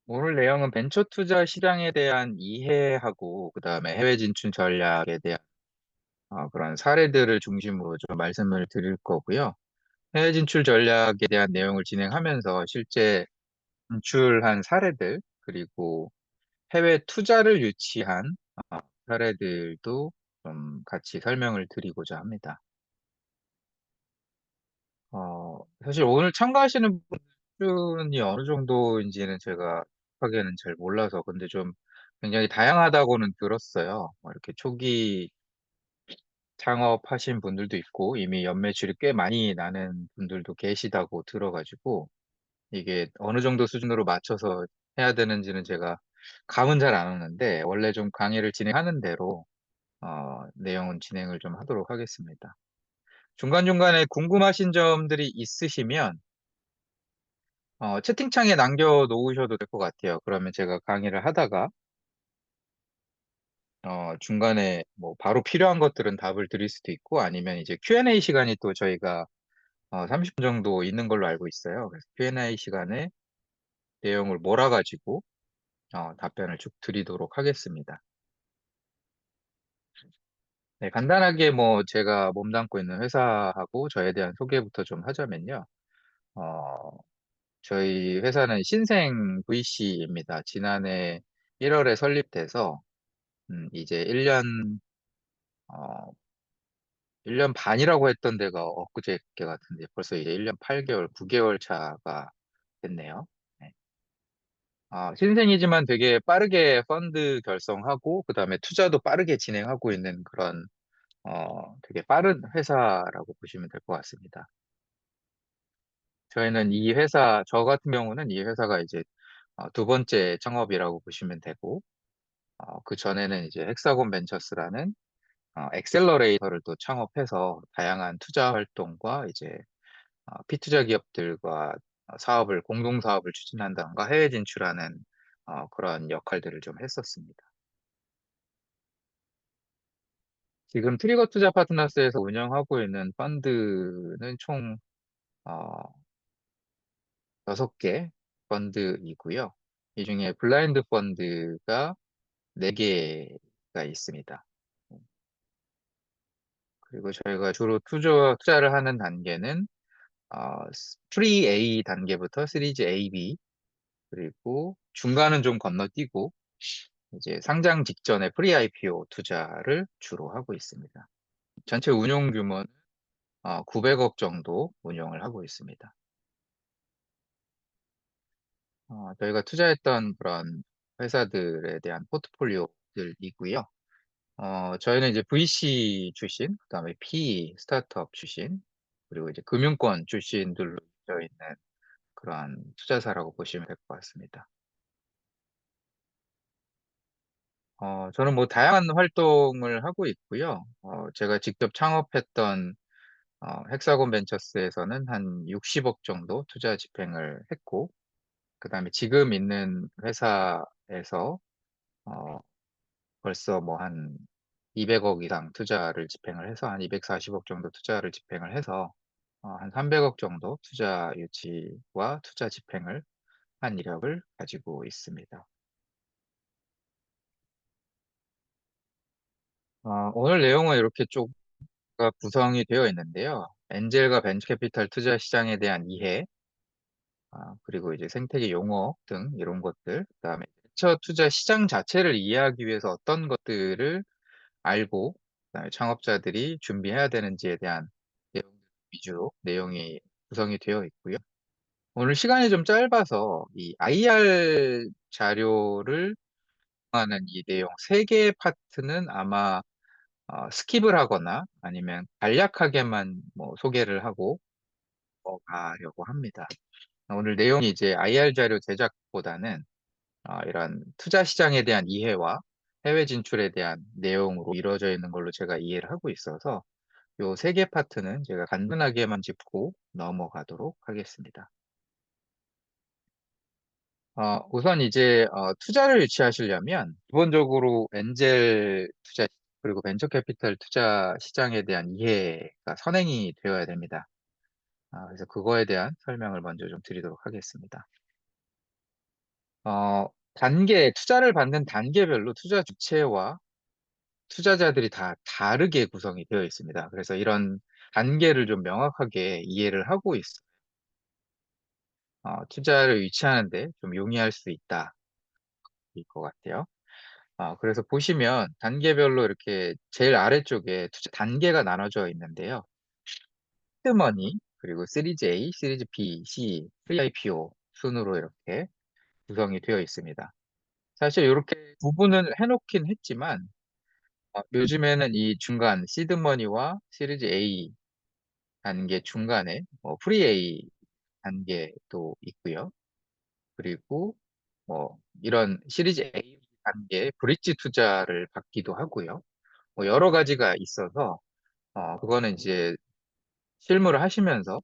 오늘 내용은 벤처 투자 시장에 대한 이해하고 그다음에 해외 진출 전략에 대한 그런 사례들을 중심으로 좀 말씀을 드릴 거고요. 해외 진출 전략에 대한 내용을 진행하면서 실제 진출한 사례들 그리고 해외 투자를 유치한 사례들도 좀 같이 설명을 드리고자 합니다. 사실 오늘 참가하시는 분이 어느 정도인지는 제가 하기에는 잘 몰라서 근데 좀 굉장히 다양하다고는 들었어요. 이렇게 초기 창업하신 분들도 있고 이미 연매출이 꽤 많이 나는 분들도 계시다고 들어가지고 이게 어느 정도 수준으로 맞춰서 해야 되는지는 제가 감은 잘 안 오는데 원래 좀 강의를 진행하는 대로 내용은 진행을 좀 하도록 하겠습니다. 중간중간에 궁금하신 점들이 있으시면 채팅창에 남겨놓으셔도 될 것 같아요. 그러면 제가 강의를 하다가 중간에 뭐 바로 필요한 것들은 답을 드릴 수도 있고 아니면 이제 Q&A 시간이 또 저희가 30분 정도 있는 걸로 알고 있어요. 그래서 Q&A 시간에 내용을 몰아가지고 답변을 쭉 드리도록 하겠습니다. 네, 간단하게 뭐 제가 몸담고 있는 회사하고 저에 대한 소개부터 좀 하자면요. 어, 저희 회사는 신생 VC입니다. 지난해 1월에 설립돼서 이제 1년 1년 반이라고 했던 데가 엊그저께 같은데 벌써 이제 1년 8개월, 9개월 차가 됐네요. 네. 신생이지만 되게 빠르게 펀드 결성하고 그다음에 투자도 빠르게 진행하고 있는 그런 되게 빠른 회사라고 보시면 될 것 같습니다. 저희는 저 같은 경우는 이 회사가 이제 두 번째 창업이라고 보시면 되고 그 전에는 이제 헥사곤 벤처스라는 엑셀러레이터를 또 창업해서 다양한 투자 활동과 이제 피투자 기업들과 공동 사업을 추진한다던가 해외 진출하는 그런 역할들을 좀 했었습니다. 지금 트리거 투자 파트너스에서 운영하고 있는 펀드는 총 어, 6개 펀드이고요. 이 중에 블라인드 펀드가 4개가 있습니다. 그리고 저희가 주로 투자를 하는 단계는 프리 A 단계부터 시리즈 A, B 그리고 중간은 좀 건너뛰고 이제 상장 직전에 프리 IPO 투자를 주로 하고 있습니다. 전체 운용 규모는 900억 정도 운용을 하고 있습니다. 저희가 투자했던 그런 회사들에 대한 포트폴리오들이고요. 저희는 이제 VC 출신, 그다음에 PE, 스타트업 출신, 그리고 이제 금융권 출신들로 되어 있는 그러한 투자사라고 보시면 될 것 같습니다. 저는 뭐 다양한 활동을 하고 있고요. 제가 직접 창업했던 헥사곤 벤처스에서는 한 60억 정도 투자 집행을 했고, 그다음에 지금 있는 회사에서 어, 벌써 뭐 한 200억 이상 투자를 집행을 해서 한 240억 정도 투자를 집행을 해서 한 300억 정도 투자 유치와 투자 집행을 한 이력을 가지고 있습니다. 오늘 내용은 이렇게 쭉 구성이 되어 있는데요. 엔젤과 벤처 캐피탈 투자 시장에 대한 이해, 그리고 이제 생태계 용어 등 이런 것들, 그다음에 벤처 투자 시장 자체를 이해하기 위해서 어떤 것들을 알고, 그다음에 창업자들이 준비해야 되는지에 대한 내용 위주로 내용이 구성이 되어 있고요. 오늘 시간이 좀 짧아서 이 IR 자료를 하는 이 내용 세 개의 파트는 아마 스킵을 하거나 아니면 간략하게만 뭐 소개를 하고 가려고 합니다. 오늘 내용이 이제 IR 자료 제작보다는 이런 투자 시장에 대한 이해와 해외 진출에 대한 내용으로 이루어져 있는 걸로 제가 이해를 하고 있어서 요 세 개 파트는 제가 간단하게만 짚고 넘어가도록 하겠습니다. 우선 이제 투자를 유치하시려면 기본적으로 엔젤 투자 그리고 벤처 캐피탈 투자 시장에 대한 이해가 선행이 되어야 됩니다. 그래서 그거에 대한 설명을 먼저 좀 드리도록 하겠습니다. 투자를 받는 단계별로 투자 주체와 투자자들이 다 다르게 구성이 되어 있습니다. 그래서 이런 단계를 좀 명확하게 이해를 하고 투자를 유치하는데 좀 용이할 수 있다. 일 것 같아요. 그래서 보시면 단계별로 이렇게 제일 아래쪽에 투자 단계가 나눠져 있는데요. 시드머니, 그리고 시리즈 A, 시리즈 B, C, pre-IPO 순으로 이렇게 구성이 되어 있습니다. 사실 이렇게 구분을 해놓긴 했지만, 요즘에는 이 중간 시드머니와 시리즈 A 단계 중간에 프리-A 단계도 있고요. 그리고 이런 시리즈 A 단계 브릿지 투자를 받기도 하고요. 여러 가지가 있어서 그거는 이제 실무를 하시면서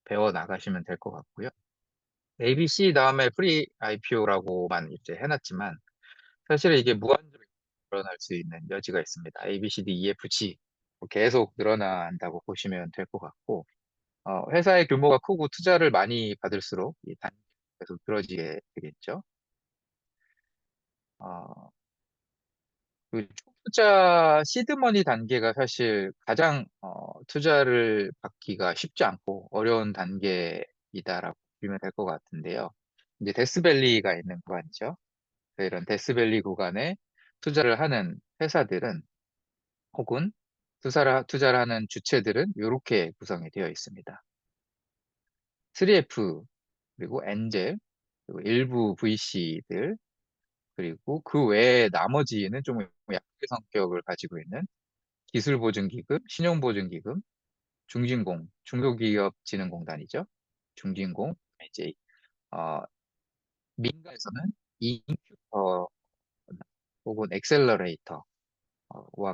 배워 나가시면 될 것 같고요. ABC 다음에 프리 IPO라고만 이제 해놨지만 사실 이게 무한정으로 늘어날 수 있는 여지가 있습니다. A, B, C, D, E, F, G 계속 늘어난다고 보시면 될 것 같고, 회사의 규모가 크고 투자를 많이 받을수록 이 단계가 계속 늘어지게 되겠죠. 어, 그 초투자 시드머니 단계가 사실 가장 투자를 받기가 쉽지 않고 어려운 단계이다라고 보면 될 것 같은데요. 이제 데스밸리가 있는 구간이죠. 그래서 이런 데스밸리 구간에 투자를 하는 회사들은 혹은 투자를 하는 주체들은 이렇게 구성이 되어 있습니다. 3F, 그리고 엔젤, 그리고 일부 VC들, 그리고 그 외에 나머지는 좀 약의 성격을 가지고 있는 기술보증기금, 신용보증기금, 중진공, 중소기업진흥공단이죠. 중진공, 이제 어, 민간에서는 인큐터 혹은 엑셀러레이터와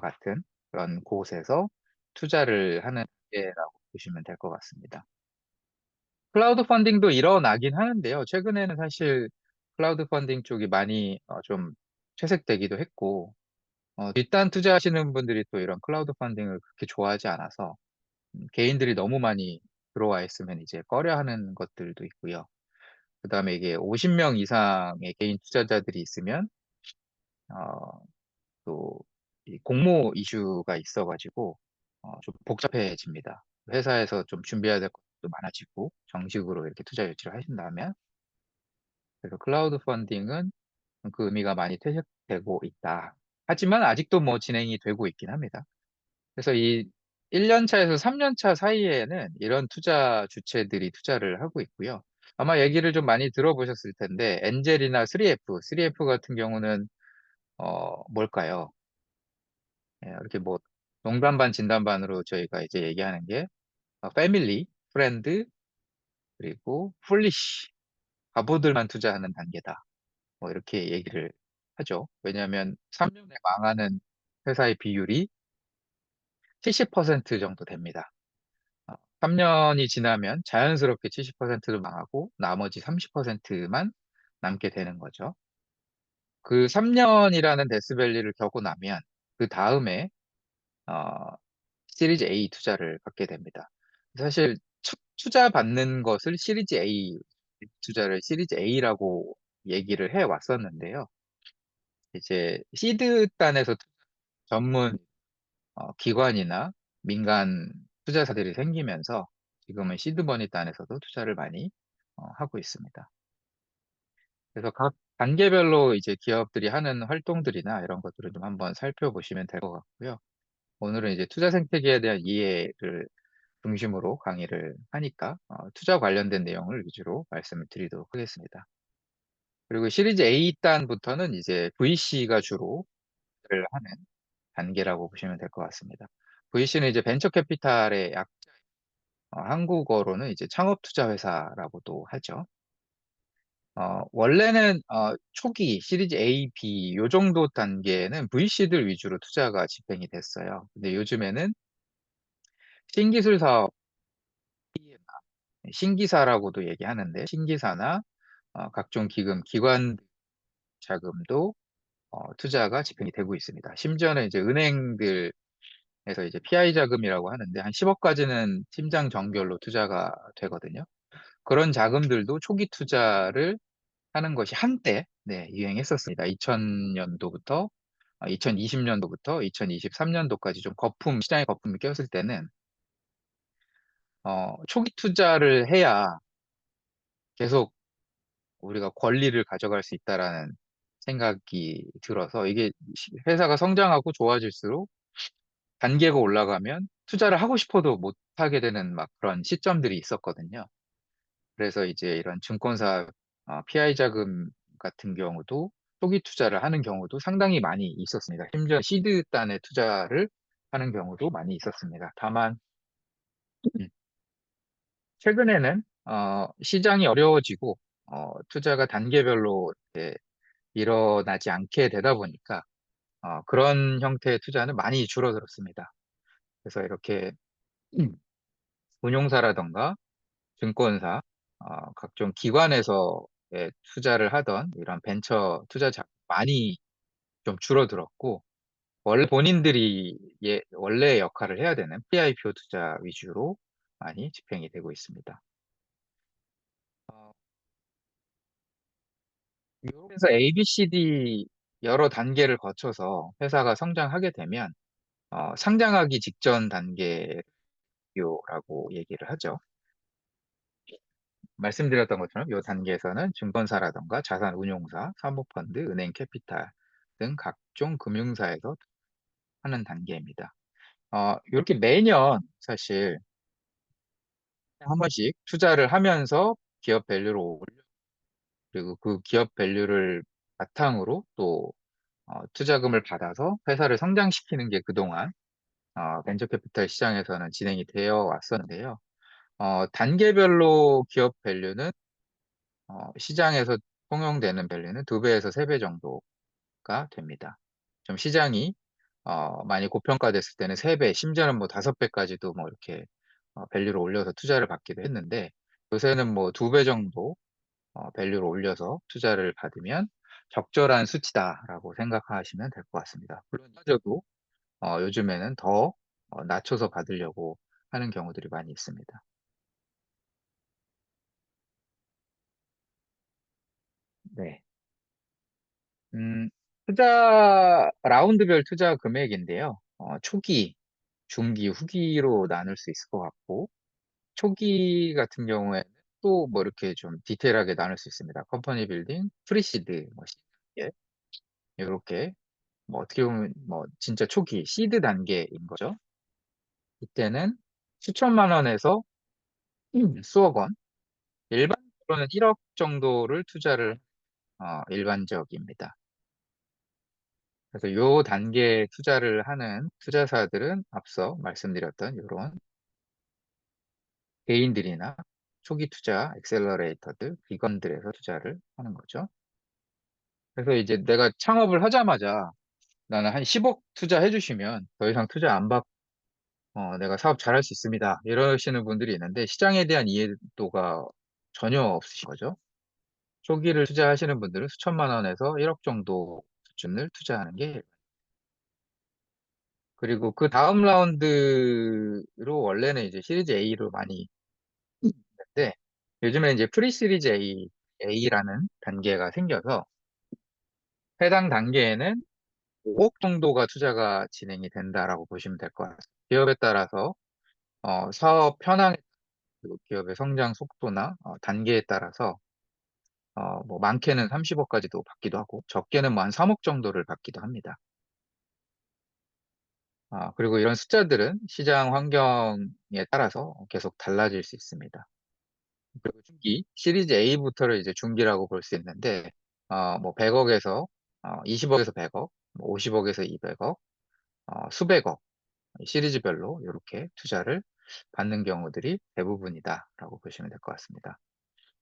같은 그런 곳에서 투자를 하는 단계라고 보시면 될 것 같습니다. 클라우드 펀딩도 일어나긴 하는데요. 최근에는 사실 클라우드 펀딩 쪽이 많이 좀 퇴색되기도 했고, 뒷단 투자하시는 분들이 또 이런 클라우드 펀딩을 그렇게 좋아하지 않아서 개인들이 너무 많이 들어와 있으면 이제 꺼려하는 것들도 있고요. 그다음에 이게 50명 이상의 개인 투자자들이 있으면 어, 또이 공모 이슈가 있어가지고 좀 복잡해집니다. 회사에서 좀 준비해야 될 것도 많아지고 정식으로 이렇게 투자 유치를 하신다면, 그래서 클라우드 펀딩은 그 의미가 많이 퇴색되고 있다. 하지만 아직도 뭐 진행이 되고 있긴 합니다. 그래서 이 1년 차에서 3년 차 사이에는 이런 투자 주체들이 투자를 하고 있고요. 아마 얘기를 좀 많이 들어보셨을 텐데, 엔젤이나 3F 같은 경우는 뭘까요? 이렇게 뭐 농담 반 진담 반으로 저희가 이제 얘기하는 게 패밀리, 프렌드, 그리고 폴리시, 바보들만 투자하는 단계다. 뭐 이렇게 얘기를 하죠. 왜냐하면 3년에 망하는 회사의 비율이 70% 정도 됩니다. 3년이 지나면 자연스럽게 70%도 망하고 나머지 30%만 남게 되는 거죠. 그 3년이라는 데스밸리를 겪고 나면 그 다음에 어, 시리즈 A 투자를 받게 됩니다. 사실 첫 투자 받는 것을 시리즈 A 투자를 시리즈 A라고 얘기를 해 왔었는데요. 이제 시드 단에서 전문 기관이나 민간 투자사들이 생기면서 지금은 시드머니 단에서도 투자를 많이 하고 있습니다. 그래서 각 단계별로 이제 기업들이 하는 활동들이나 이런 것들을 좀 한번 살펴보시면 될 것 같고요. 오늘은 이제 투자 생태계에 대한 이해를 중심으로 강의를 하니까 투자 관련된 내용을 위주로 말씀을 드리도록 하겠습니다. 그리고 시리즈 A 단부터는 이제 VC가 주로 를 하는 단계라고 보시면 될 것 같습니다. VC는 이제 벤처 캐피탈의 한국어로는 이제 창업 투자 회사라고도 하죠. 원래는 초기 시리즈 A, B 요 정도 단계는 VC들 위주로 투자가 집행이 됐어요. 근데 요즘에는 신기술 사업, 신기사라고도 얘기하는데 신기사나 각종 기관 자금도 투자가 집행이 되고 있습니다. 심지어는 이제 은행들에서 이제 PI 자금이라고 하는데 한 10억까지는 팀장 정결로 투자가 되거든요. 그런 자금들도 초기 투자를 하는 것이 한때 네, 유행했었습니다. 2000년도부터 2020년도부터 2023년도까지 좀 시장에 거품이 꼈을 때는 초기 투자를 해야 계속 우리가 권리를 가져갈 수 있다라는 생각이 들어서 이게 회사가 성장하고 좋아질수록 단계가 올라가면 투자를 하고 싶어도 못 하게 되는 막 그런 시점들이 있었거든요. 그래서 이제 이런 증권사 PI 자금 같은 경우도 초기 투자를 하는 경우도 상당히 많이 있었습니다. 심지어 시드 단에 투자를 하는 경우도 많이 있었습니다. 다만 음, 최근에는 시장이 어려워지고 투자가 단계별로 이렇게 일어나지 않게 되다 보니까 그런 형태의 투자는 많이 줄어들었습니다. 그래서 이렇게 음, 운용사라던가 증권사, 각종 기관에서 투자를 하던 이런 벤처 투자자 많이 좀 줄어들었고, 원래 본인들이 원래의 역할을 해야 되는 PIPO 투자 위주로 많이 집행이 되고 있습니다. 그래서 A, B, C, D 여러 단계를 거쳐서 회사가 성장하게 되면 상장하기 직전 단계라고 얘기를 하죠. 말씀드렸던 것처럼 이 단계에서는 증권사라던가 자산운용사, 사모펀드, 은행 캐피탈 등 각종 금융사에서 하는 단계입니다. 이렇게 매년 사실 한 번씩 투자를 하면서 기업 밸류를 그리고 그 기업 밸류를 바탕으로 또 투자금을 받아서 회사를 성장시키는 게 그동안 벤처 캐피탈 시장에서는 진행이 되어 왔었는데요. 단계별로 기업 밸류는 시장에서 통용되는 밸류는 2배에서 3배 정도가 됩니다. 좀 시장이 많이 고평가됐을 때는 3배, 심지어는 뭐 5배까지도 뭐 이렇게 밸류를 올려서 투자를 받기도 했는데 요새는 뭐 2배 정도 밸류를 올려서 투자를 받으면 적절한 수치다라고 생각하시면 될 것 같습니다. 물론 따져도 요즘에는 더 낮춰서 받으려고 하는 경우들이 많이 있습니다. 네. 라운드별 투자 금액인데요. 초기, 중기, 후기로 나눌 수 있을 것 같고, 초기 같은 경우에는 또 뭐 이렇게 좀 디테일하게 나눌 수 있습니다. 컴퍼니 빌딩, 프리시드, 뭐 시드, 이렇게 뭐 어떻게 보면 뭐 진짜 초기, 시드 단계인 거죠. 이때는 수천만 원에서 수억 원, 일반적으로는 1억 정도를 투자를 일반적입니다. 그래서 요 단계에 투자를 하는 투자사들은 앞서 말씀드렸던 이런 개인들이나 초기 투자 엑셀러레이터들, 기관들에서 투자를 하는 거죠. 그래서 이제 내가 창업을 하자마자 나는 한 10억 투자해 주시면 더 이상 투자 안 받고 내가 사업 잘할 수 있습니다. 이러시는 분들이 있는데 시장에 대한 이해도가 전혀 없으신 거죠. 초기를 투자하시는 분들은 수천만 원에서 1억 정도 수준을 투자하는 게 그리고 그 다음 라운드로 원래는 이제 시리즈 A로 많이 했는데 요즘에 이제 프리 시리즈 A라는 단계가 생겨서 해당 단계에는 5억 정도가 투자가 진행이 된다라고 보시면 될 것 같습니다. 기업에 따라서 사업 현황 그리고 기업의 성장 속도나 단계에 따라서 뭐 많게는 30억까지도 받기도 하고 적게는 뭐 한 3억 정도를 받기도 합니다. 그리고 이런 숫자들은 시장 환경에 따라서 계속 달라질 수 있습니다. 그리고 중기, 시리즈 A부터를 이제 중기라고 볼 수 있는데, 뭐 100억에서 20억에서 100억, 뭐 50억에서 200억, 수백억, 시리즈별로 이렇게 투자를 받는 경우들이 대부분이다라고 보시면 될 것 같습니다.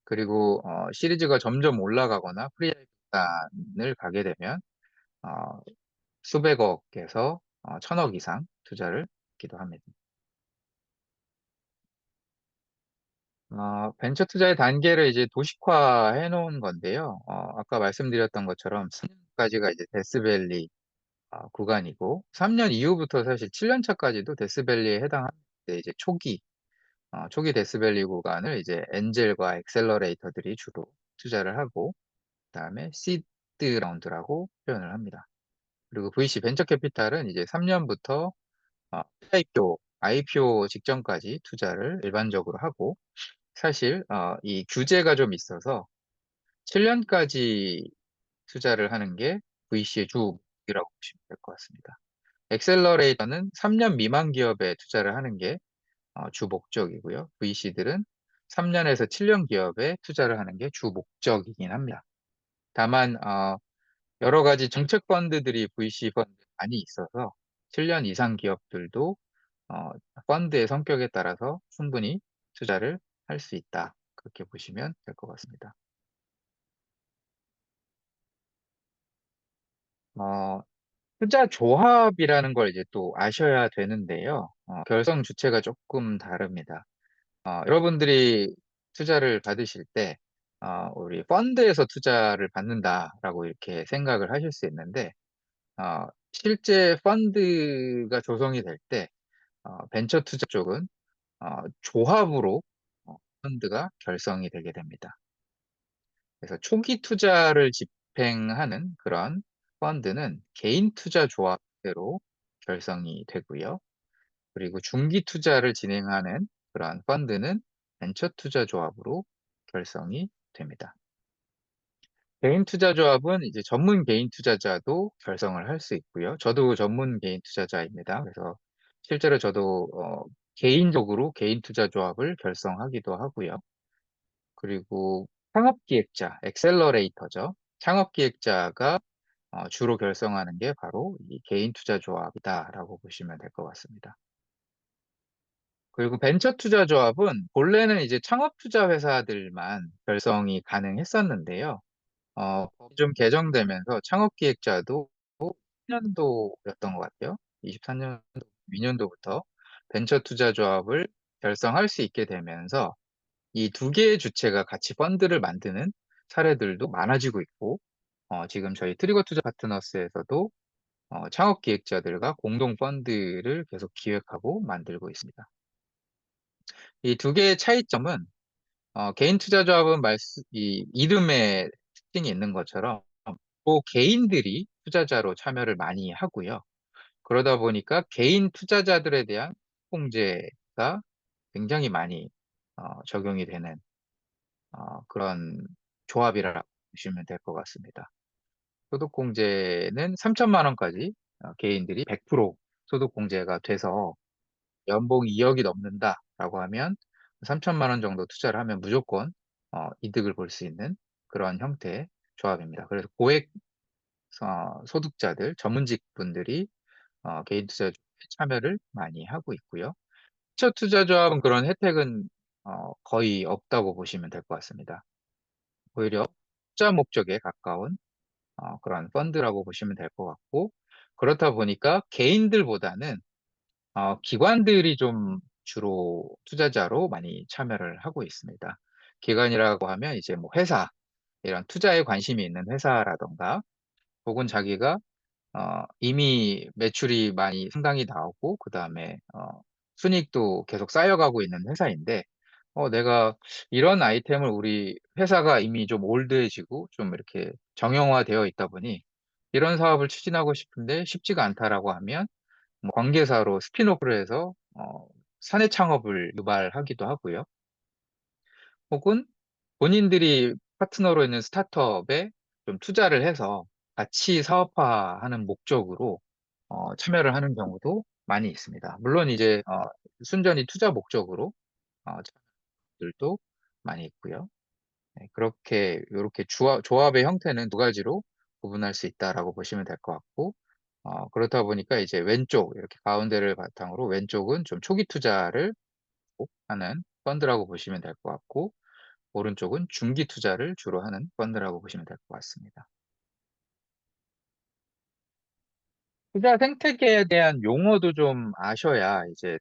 그리고 시리즈가 점점 올라가거나 프리라이단을 가게 되면 어, 수백억에서 천억 이상 투자를 받기도 합니다. 벤처 투자의 단계를 이제 도식화해 놓은 건데요. 아까 말씀드렸던 것처럼 3년까지가 이제 데스밸리 구간이고, 3년 이후부터 사실 7년 차까지도 데스밸리에 해당하는데, 이제 초기 데스밸리 구간을 이제 엔젤과 엑셀러레이터들이 주로 투자를 하고, 그다음에 시드 라운드라고 표현을 합니다. 그리고 VC 벤처 캐피탈은 이제 3년부터 IPO 직전까지 투자를 일반적으로 하고 사실 이 규제가 좀 있어서 7년까지 투자를 하는 게 VC의 주이라고 보시면 될 것 같습니다. 엑셀러레이터는 3년 미만 기업에 투자를 하는 게 주 목적이고요. VC들은 3년에서 7년 기업에 투자를 하는 게 주 목적이긴 합니다. 다만 여러 가지 정책 펀드들이 VC 펀드 많이 있어서 7년 이상 기업들도 어, 펀드의 성격에 따라서 충분히 투자를 할 수 있다. 그렇게 보시면 될 것 같습니다. 어, 투자 조합이라는 걸 이제 또 아셔야 되는데요. 결성 주체가 조금 다릅니다. 여러분들이 투자를 받으실 때, 우리 펀드에서 투자를 받는다라고 이렇게 생각을 하실 수 있는데, 실제 펀드가 조성이 될 때, 벤처 투자 쪽은 조합으로 펀드가 결성이 되게 됩니다. 그래서 초기 투자를 집행하는 그런 펀드는 개인 투자 조합대로 결성이 되고요. 그리고 중기 투자를 진행하는 그런 펀드는 벤처 투자 조합으로 결성이 됩니다. 개인 투자 조합은 이제 전문 개인 투자자도 결성을 할 수 있고요. 저도 전문 개인 투자자입니다. 그래서 실제로 저도 개인적으로 개인 투자 조합을 결성하기도 하고요. 그리고 창업기획자, 엑셀러레이터죠. 창업기획자가 주로 결성하는 게 바로 이 개인 투자 조합이다라고 보시면 될 것 같습니다. 그리고 벤처 투자 조합은 본래는 이제 창업 투자 회사들만 결성이 가능했었는데요. 법이 좀 개정되면서 창업기획자도 2년도였던 것 같아요. 23년, 2년도부터 벤처 투자 조합을 결성할 수 있게 되면서 이 두 개의 주체가 같이 펀드를 만드는 사례들도 많아지고 있고, 지금 저희 트리거 투자 파트너스에서도 창업 기획자들과 공동 펀드를 계속 기획하고 만들고 있습니다. 이 두 개의 차이점은 개인 투자 조합은 이 이름에 특징이 있는 것처럼 또 개인들이 투자자로 참여를 많이 하고요. 그러다 보니까 개인 투자자들에 대한 공제가 굉장히 많이 적용이 되는 그런 조합이라고 보시면 될 것 같습니다. 소득공제는 3천만 원까지 개인들이 100% 소득공제가 돼서 연봉 2억이 넘는다라고 하면 3천만 원 정도 투자를 하면 무조건 이득을 볼 수 있는 그런 형태의 조합입니다. 그래서 고액 소득자들, 전문직 분들이 개인 투자에 참여를 많이 하고 있고요. ven처 투자 조합은 그런 혜택은 거의 없다고 보시면 될 것 같습니다. 오히려 투자 목적에 가까운 그런 펀드라고 보시면 될 것 같고, 그렇다 보니까 개인들보다는 기관들이 좀 주로 투자자로 많이 참여를 하고 있습니다. 기관이라고 하면 이제 뭐 회사, 이런 투자에 관심이 있는 회사라던가, 혹은 자기가 이미 매출이 많이 상당히 나오고, 그 다음에 순이익도 계속 쌓여가고 있는 회사인데, 내가 이런 아이템을 우리 회사가 이미 좀 올드해지고 좀 이렇게 정형화되어 있다 보니 이런 사업을 추진하고 싶은데 쉽지가 않다라고 하면 뭐 관계사로 스핀오프를 해서 사내 창업을 유발하기도 하고요. 혹은 본인들이 파트너로 있는 스타트업에 좀 투자를 해서 같이 사업화하는 목적으로 참여를 하는 경우도 많이 있습니다. 물론 이제 순전히 투자 목적으로 참여들도 많이 있고요. 네, 그렇게 이렇게 조합의 형태는 두 가지로 구분할 수 있다라고 보시면 될 것 같고, 그렇다 보니까 이제 왼쪽 이렇게 가운데를 바탕으로 왼쪽은 좀 초기 투자를 하는 펀드라고 보시면 될 것 같고, 오른쪽은 중기 투자를 주로 하는 펀드라고 보시면 될 것 같습니다. 투자 생태계에 대한 용어도 좀 아셔야 이제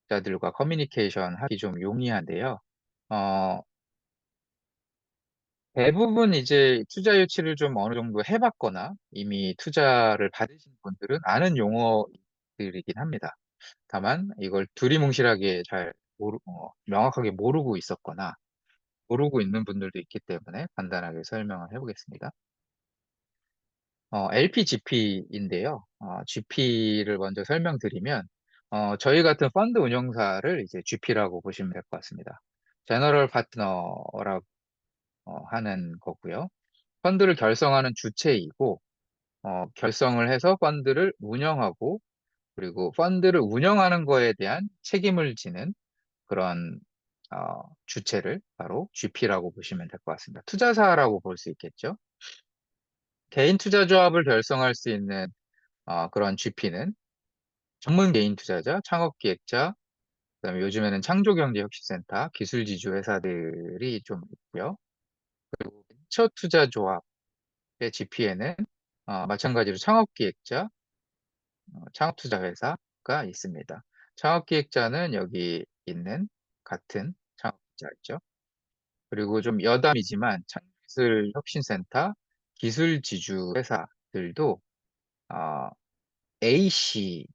투자자들과 커뮤니케이션 하기 좀 용이한데요. 어, 대부분 이제 투자 유치를 좀 어느 정도 해봤거나 이미 투자를 받으신 분들은 아는 용어들이긴 합니다. 다만 이걸 두리뭉실하게 잘 명확하게 모르고 있었거나 모르고 있는 분들도 있기 때문에 간단하게 설명을 해보겠습니다. LPGP인데요. GP를 먼저 설명드리면, 저희 같은 펀드 운용사를 이제 GP라고 보시면 될 것 같습니다. 제너럴 파트너라고 하는 거고요. 펀드를 결성하는 주체이고, 결성을 해서 펀드를 운영하고, 그리고 펀드를 운영하는 거에 대한 책임을 지는 그런 주체를 바로 GP라고 보시면 될 것 같습니다. 투자사라고 볼 수 있겠죠. 개인 투자 조합을 결성할 수 있는 그런 GP는 전문 개인 투자자, 창업 기획자, 그다음에 요즘에는 창조경제혁신센터, 기술지주 회사들이 좀 있고요. 그리고 벤처 투자 조합의 GP에는 마찬가지로 창업 기획자, 창업 투자 회사가 있습니다. 창업 기획자는 여기 있는 같은 창업 기획자죠. 그리고 좀 여담이지만 창기술혁신센터, 기술지주 회사들도 A씨에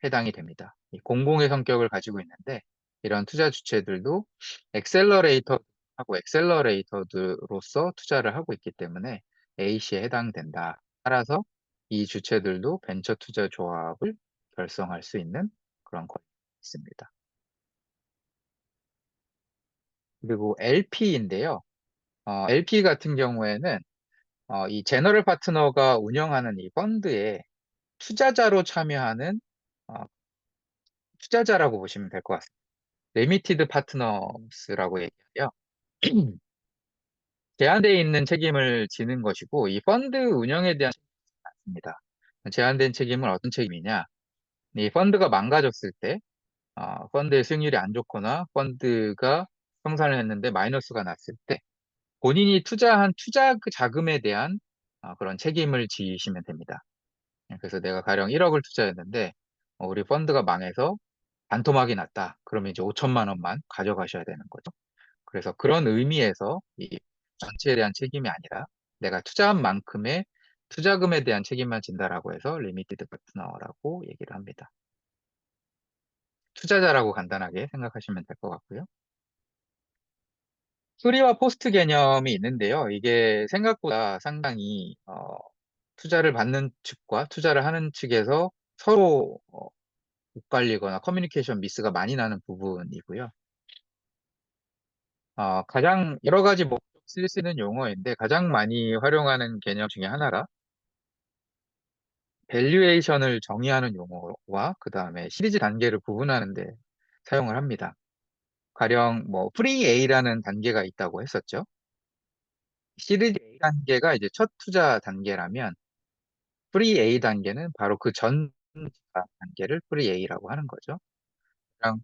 해당이 됩니다. 이 공공의 성격을 가지고 있는데 이런 투자 주체들도 엑셀러레이터하고 엑셀러레이터로서 투자를 하고 있기 때문에 A씨에 해당된다. 따라서 이 주체들도 벤처 투자 조합을 결성할 수 있는 그런 권리가 있습니다. 그리고 LP인데요. LP 같은 경우에는 이 제너럴 파트너가 운영하는 이 펀드에 투자자로 참여하는 어, 투자자라고 보시면 될 것 같습니다. 리미티드 파트너스라고 얘기하요. 제한되어 있는 책임을 지는 것이고 이 펀드 운영에 대한 책임이 많습니다. 제한된 책임은 어떤 책임이냐? 이 펀드가 망가졌을 때, 펀드의 수익률이 안 좋거나 펀드가 성산을 했는데 마이너스가 났을 때 본인이 투자한 투자 그 자금에 대한 그런 책임을 지시면 됩니다. 그래서 내가 가령 1억을 투자했는데 우리 펀드가 망해서 반토막이 났다. 그러면 이제 5천만 원만 가져가셔야 되는 거죠. 그래서 그런 의미에서 이 전체에 대한 책임이 아니라 내가 투자한 만큼의 투자금에 대한 책임만 진다라고 해서 리미티드 파트너라고 얘기를 합니다. 투자자라고 간단하게 생각하시면 될 것 같고요. 프리와 포스트 개념이 있는데요. 이게 생각보다 상당히 투자를 받는 측과 투자를 하는 측에서 서로 엇갈리거나 커뮤니케이션 미스가 많이 나는 부분이고요. 가장 여러 가지 목적 쓸 수 있는 용어인데 가장 많이 활용하는 개념 중에 하나가 밸류에이션을 정의하는 용어와 그 다음에 시리즈 단계를 구분하는 데 사용을 합니다. 가령 뭐 프리 A라는 단계가 있다고 했었죠. 시리즈 A 단계가 이제 첫 투자 단계라면 프리 A 단계는 바로 그 전 단계를 프리 A라고 하는 거죠. 그냥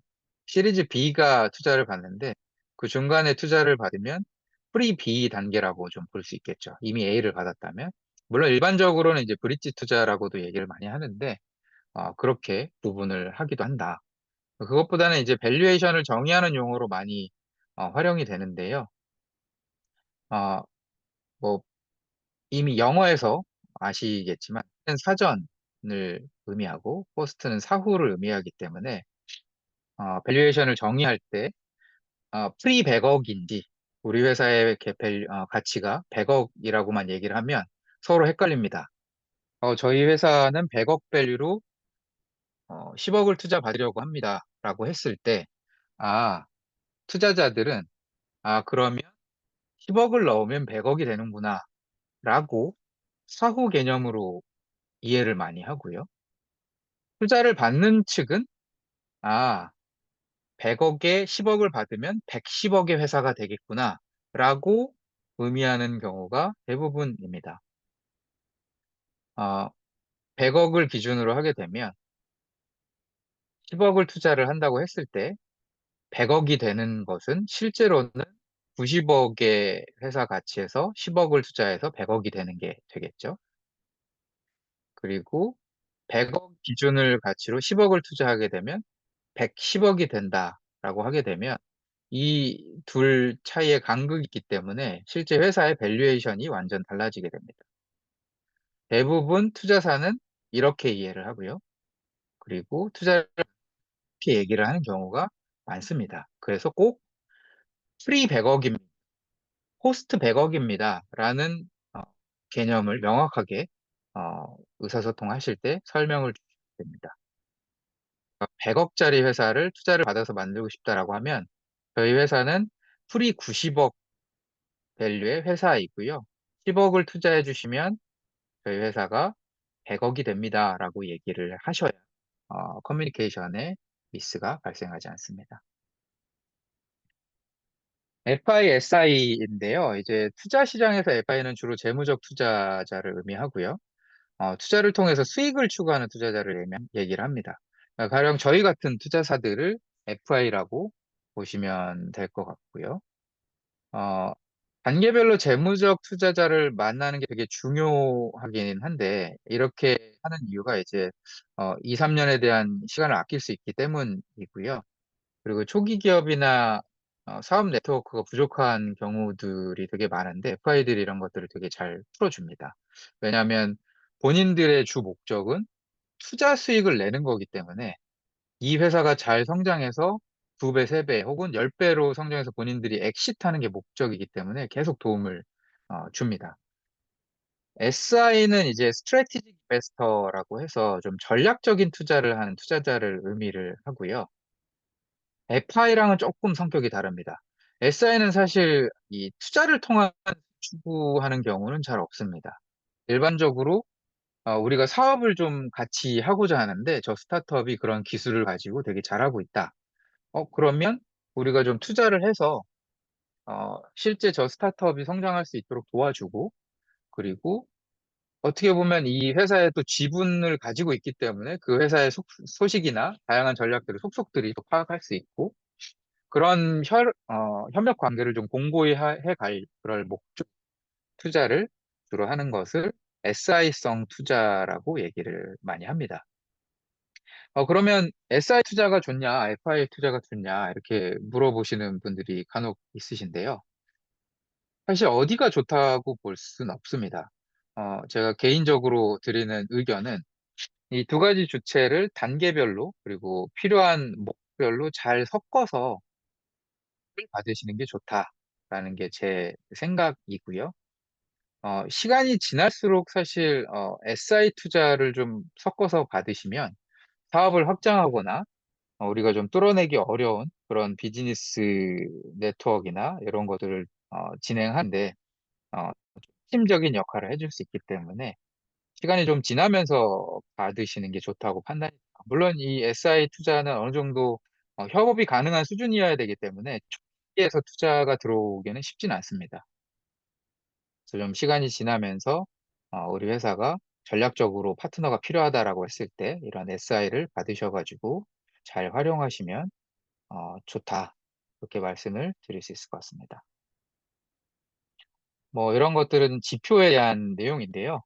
시리즈 B가 투자를 받는데 그 중간에 투자를 받으면 프리 B 단계라고 좀 볼 수 있겠죠. 이미 A를 받았다면. 물론 일반적으로는 이제 브릿지 투자라고도 얘기를 많이 하는데 그렇게 구분을 하기도 한다. 그것보다는 이제 밸류에이션을 정의하는 용어로 많이 활용이 되는데요. 어, 뭐 이미 영어에서 아시겠지만 사전을 의미하고 포스트는 사후를 의미하기 때문에 밸류에이션을 정의할 때 프리 100억인지 우리 회사의 가치가 100억이라고만 얘기를 하면 서로 헷갈립니다. 저희 회사는 100억 밸류로 10억을 투자 받으려고 합니다. 라고 했을 때, 아, 투자자들은, 그러면 10억을 넣으면 100억이 되는구나. 라고 사후 개념으로 이해를 많이 하고요. 투자를 받는 측은, 아, 100억에 10억을 받으면 110억의 회사가 되겠구나. 라고 의미하는 경우가 대부분입니다. 어, 100억을 기준으로 하게 되면 10억을 투자를 한다고 했을 때 100억이 되는 것은 실제로는 90억의 회사 가치에서 10억을 투자해서 100억이 되는 게 되겠죠. 그리고 100억 기준을 가치로 10억을 투자하게 되면 110억이 된다라고 하게 되면 이 둘 차이의 간극이 있기 때문에 실제 회사의 밸류에이션이 완전 달라지게 됩니다. 대부분 투자사는 이렇게 이해를 하고요. 그리고 투자를 이렇게 얘기를 하는 경우가 많습니다. 그래서 꼭 프리 100억입니다. 호스트 100억입니다. 라는 개념을 명확하게 의사소통하실 때 설명을 주시면 됩니다. 100억짜리 회사를 투자를 받아서 만들고 싶다라고 하면 저희 회사는 프리 90억 밸류의 회사이고요. 10억을 투자해 주시면 저희 회사가 100억이 됩니다라고 얘기를 하셔야 커뮤니케이션에 미스가 발생하지 않습니다. FISI인데요. 이제 투자 시장에서 FI는 주로 재무적 투자자를 의미하고요. 투자를 통해서 수익을 추구하는 투자자를 얘기를 합니다. 가령 저희 같은 투자사들을 FI라고 보시면 될 것 같고요. 어, 단계별로 재무적 투자자를 만나는 게 되게 중요하긴 한데, 이렇게 하는 이유가 이제 2, 3년에 대한 시간을 아낄 수 있기 때문이고요. 그리고 초기 기업이나 사업 네트워크가 부족한 경우들이 되게 많은데 FI들이 이런 것들을 되게 잘 풀어줍니다. 왜냐하면 본인들의 주 목적은 투자 수익을 내는 거기 때문에 이 회사가 잘 성장해서 2배, 3배 혹은 10배로 성장해서 본인들이 엑시트하는 게 목적이기 때문에 계속 도움을 줍니다. SI는 이제 스트래티직 인베스터라고 해서 좀 전략적인 투자를 하는 투자자를 의미를 하고요. FI랑은 조금 성격이 다릅니다. SI는 사실 이 투자를 통한 추구하는 경우는 잘 없습니다. 일반적으로 우리가 사업을 좀 같이 하고자 하는데 저 스타트업이 그런 기술을 가지고 되게 잘하고 있다. 그러면 우리가 좀 투자를 해서 실제 저 스타트업이 성장할 수 있도록 도와주고 그리고 어떻게 보면 이 회사에 또 지분을 가지고 있기 때문에 그 회사의 소식이나 다양한 전략들을 속속들이 또 파악할 수 있고 그런 협력 관계를 좀 공고히 해갈 그럴 목적 투자를 주로 하는 것을 SI성 투자라고 얘기를 많이 합니다. 그러면 SI 투자가 좋냐, FI 투자가 좋냐, 이렇게 물어보시는 분들이 간혹 있으신데요. 사실 어디가 좋다고 볼 수는 없습니다. 제가 개인적으로 드리는 의견은 이 두 가지 주체를 단계별로 그리고 필요한 목별로 잘 섞어서 받으시는 게 좋다라는 게 제 생각이고요. 시간이 지날수록 사실 SI 투자를 좀 섞어서 받으시면 사업을 확장하거나 우리가 좀 뚫어내기 어려운 그런 비즈니스 네트워크나 이런 것들을 진행하는데 어, 핵심적인 역할을 해줄 수 있기 때문에 시간이 좀 지나면서 받으시는 게 좋다고 판단합니다. 물론 이 SI 투자는 어느 정도 협업이 가능한 수준이어야 되기 때문에 초기에서 투자가 들어오기는 쉽진 않습니다. 그래서 좀 시간이 지나면서 우리 회사가 전략적으로 파트너가 필요하다라고 했을 때 이런 SI를 받으셔가지고 잘 활용하시면 좋다. 그렇게 말씀을 드릴 수 있을 것 같습니다. 뭐 이런 것들은 지표에 대한 내용인데요.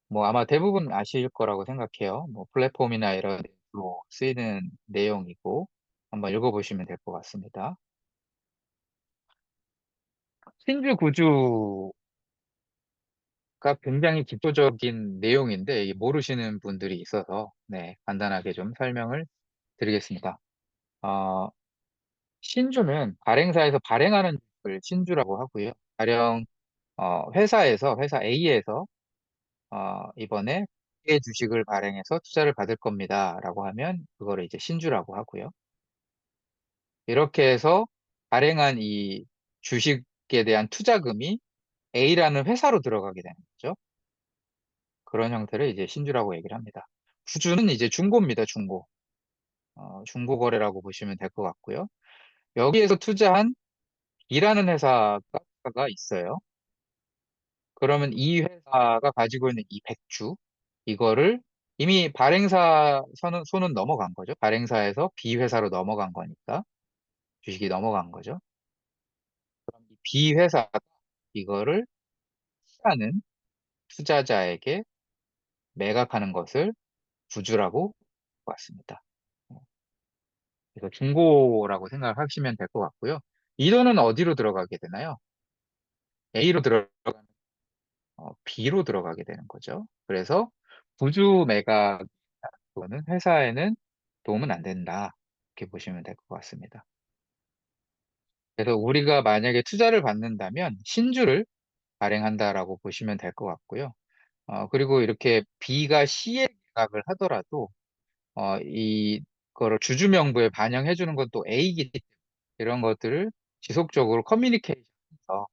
뭐 아마 대부분 아실 거라고 생각해요. 뭐 플랫폼이나 이런 데로 쓰이는 내용이고 한번 읽어보시면 될 것 같습니다. 신주 구주가 굉장히 기초적인 내용인데 이게 모르시는 분들이 있어서 네, 간단하게 좀 설명을 드리겠습니다. 어, 신주는 발행사에서 발행하는 걸 신주라고 하고요. 가령 회사 A에서 이번에 의 주식을 발행해서 투자를 받을 겁니다라고 하면 그거를 이제 신주라고 하고요. 이렇게 해서 발행한 이 주식에 대한 투자금이 A라는 회사로 들어가게 되는 거죠. 그런 형태를 이제 신주라고 얘기를 합니다. 구주는 이제 중고입니다, 중고. 중고 거래라고 보시면 될 것 같고요. 여기에서 투자한 B라는 회사가 있어요. 그러면 이 회사가 가지고 있는 이 백주, 이거를 이미 발행사 손은 넘어간 거죠. 발행사에서 B 회사로 넘어간 거니까 주식이 넘어간 거죠. B 회사가 이거를 하는 투자자에게 매각하는 것을 구주라고 봤습니다. 그래서 중고라고 생각하시면 될 것 같고요. 이 돈은 어디로 들어가게 되나요? A로 들어가는 B로 들어가게 되는 거죠. 그래서 구주 매각 그거는 회사에는 도움은 안 된다. 이렇게 보시면 될 것 같습니다. 그래서 우리가 만약에 투자를 받는다면 신주를 발행한다라고 보시면 될 것 같고요. 그리고 이렇게 B가 C에 계약을 하더라도 이거를 주주명부에 반영해 주는 건 또 A이기 때문에 이런 것들을 지속적으로 커뮤니케이션해서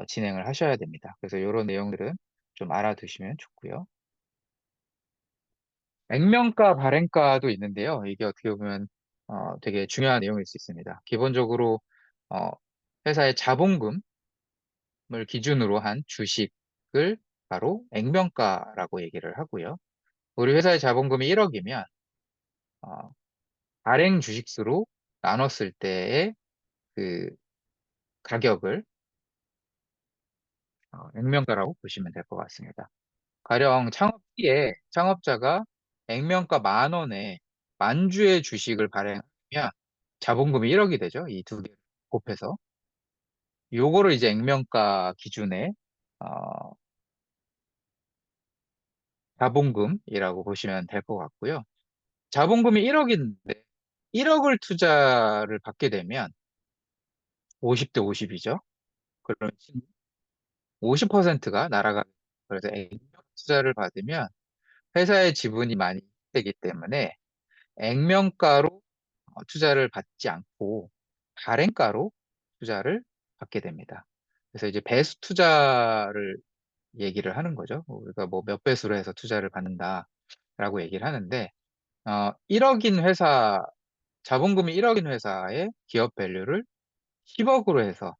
진행을 하셔야 됩니다. 그래서 이런 내용들은 좀 알아두시면 좋고요. 액면가, 발행가도 있는데요. 이게 어떻게 보면 되게 중요한 내용일 수 있습니다. 기본적으로 어, 회사의 자본금을 기준으로 한 주식을 바로 액면가라고 얘기를 하고요. 우리 회사의 자본금이 1억이면 발행 주식수로 나눴을 때의 그 가격을 액면가라고 보시면 될 것 같습니다. 가령 창업기에 창업자가 액면가 10,000원에 10,000주의 주식을 발행하면 자본금이 1억이 되죠. 이 두 개를 곱해서. 요거를 이제 액면가 기준의 어, 자본금이라고 보시면 될 것 같고요. 자본금이 1억인데 1억을 투자를 받게 되면 50대 50이죠. 그러면 50%가 날아가. 그래서 액면 투자를 받으면 회사의 지분이 많이 되기 때문에 액면가로 투자를 받지 않고 발행가로 투자를 받게 됩니다. 그래서 이제 배수 투자를 얘기를 하는 거죠. 우리가 뭐 몇 배수로 해서 투자를 받는다라고 얘기를 하는데 1억인 회사, 자본금이 1억인 회사의 기업 밸류를 10억으로 해서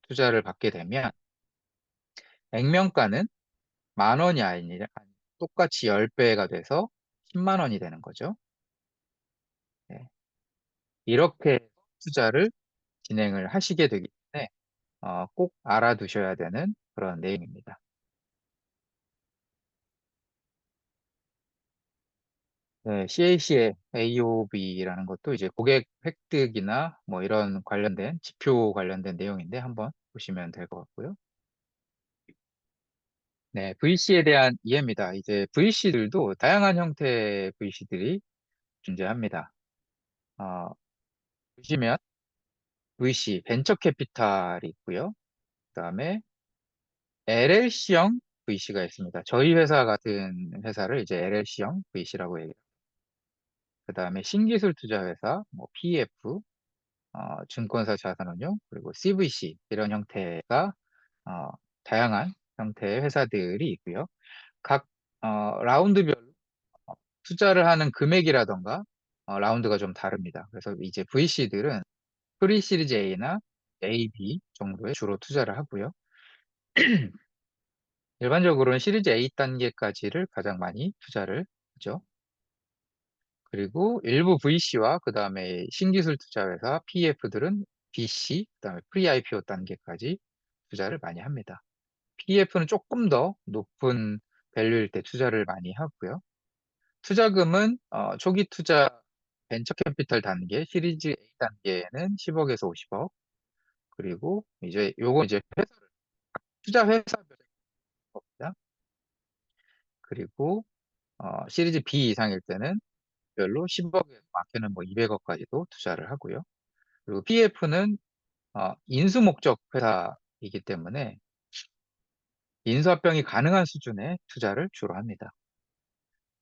투자를 받게 되면 액면가는 10,000원이 아니라 똑같이 10배가 돼서 10만 원이 되는 거죠. 네. 이렇게 투자를 진행을 하시게 되기 때문에 꼭 알아두셔야 되는 그런 내용입니다. 네, CAC의 AOB라는 것도 이제 고객 획득이나 뭐 이런 관련된 지표 관련된 내용인데 한번 보시면 될 것 같고요. 네, VC에 대한 이해입니다. 이제 VC들도 다양한 형태의 VC들이 존재합니다. 어, 보시면 VC, 벤처 캐피탈이 있고요. 그다음에 LLC형 VC가 있습니다. 저희 회사 같은 회사를 이제 LLC형 VC라고 얘기해요. 그다음에 신기술 투자 회사, 뭐 PF, 증권사 자산운용, 그리고 CVC 이런 형태가 어, 다양한 형태의 회사들이 있고요. 각 라운드별로 투자를 하는 금액이라던가 라운드가 좀 다릅니다. 그래서 이제 VC들은 프리 시리즈 A나 A, B 정도에 주로 투자를 하고요. 일반적으로는 시리즈 A 단계까지를 가장 많이 투자를 하죠. 그리고 일부 VC와 그 다음에 신기술 투자회사 PEF들은 BC, 그 다음에 프리-IPO 단계까지 투자를 많이 합니다. PEF는 조금 더 높은 밸류일 때 투자를 많이 하고요. 투자금은 초기 투자 벤처 캐피탈 단계, 시리즈 A 단계에는 10억에서 50억, 그리고 이제 요거 이제 투자 회사별로 겁니다. 그리고 시리즈 B 이상일 때는 별로 10억에서 많게는 뭐 200억까지도 투자를 하고요. 그리고 PF는 인수 목적 회사이기 때문에 인수합병이 가능한 수준의 투자를 주로 합니다.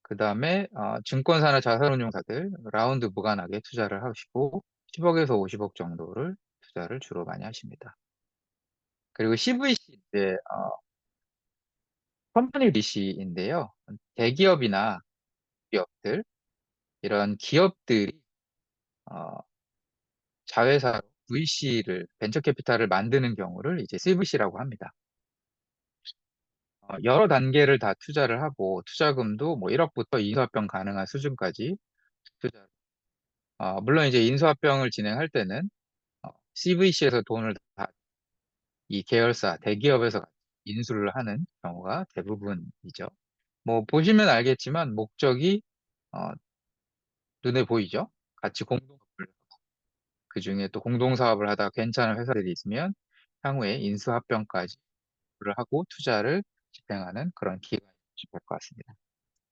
그 다음에 증권사나 자산운용사들 라운드 무관하게 투자를 하시고 10억에서 50억 정도를 투자를 주로 많이 하십니다. 그리고 CVC 이제 컴퍼니 VC인데요. 대기업이나 기업들 이런 기업들이 어, 자회사로 VC를 벤처 캐피탈을 만드는 경우를 이제 CVC라고 합니다. 여러 단계를 다 투자를 하고 투자금도 뭐 1억부터 인수합병 가능한 수준까지 투자. 물론 이제 인수합병을 진행할 때는 CVC에서 돈을 다 이 계열사 대기업에서 인수를 하는 경우가 대부분이죠. 뭐 보시면 알겠지만 목적이 어, 눈에 보이죠. 같이 그 중에 또 공동사업을 하다 괜찮은 회사들이 있으면 향후에 인수합병까지 하고 투자를 집행하는 그런 기관이 될 것 같습니다.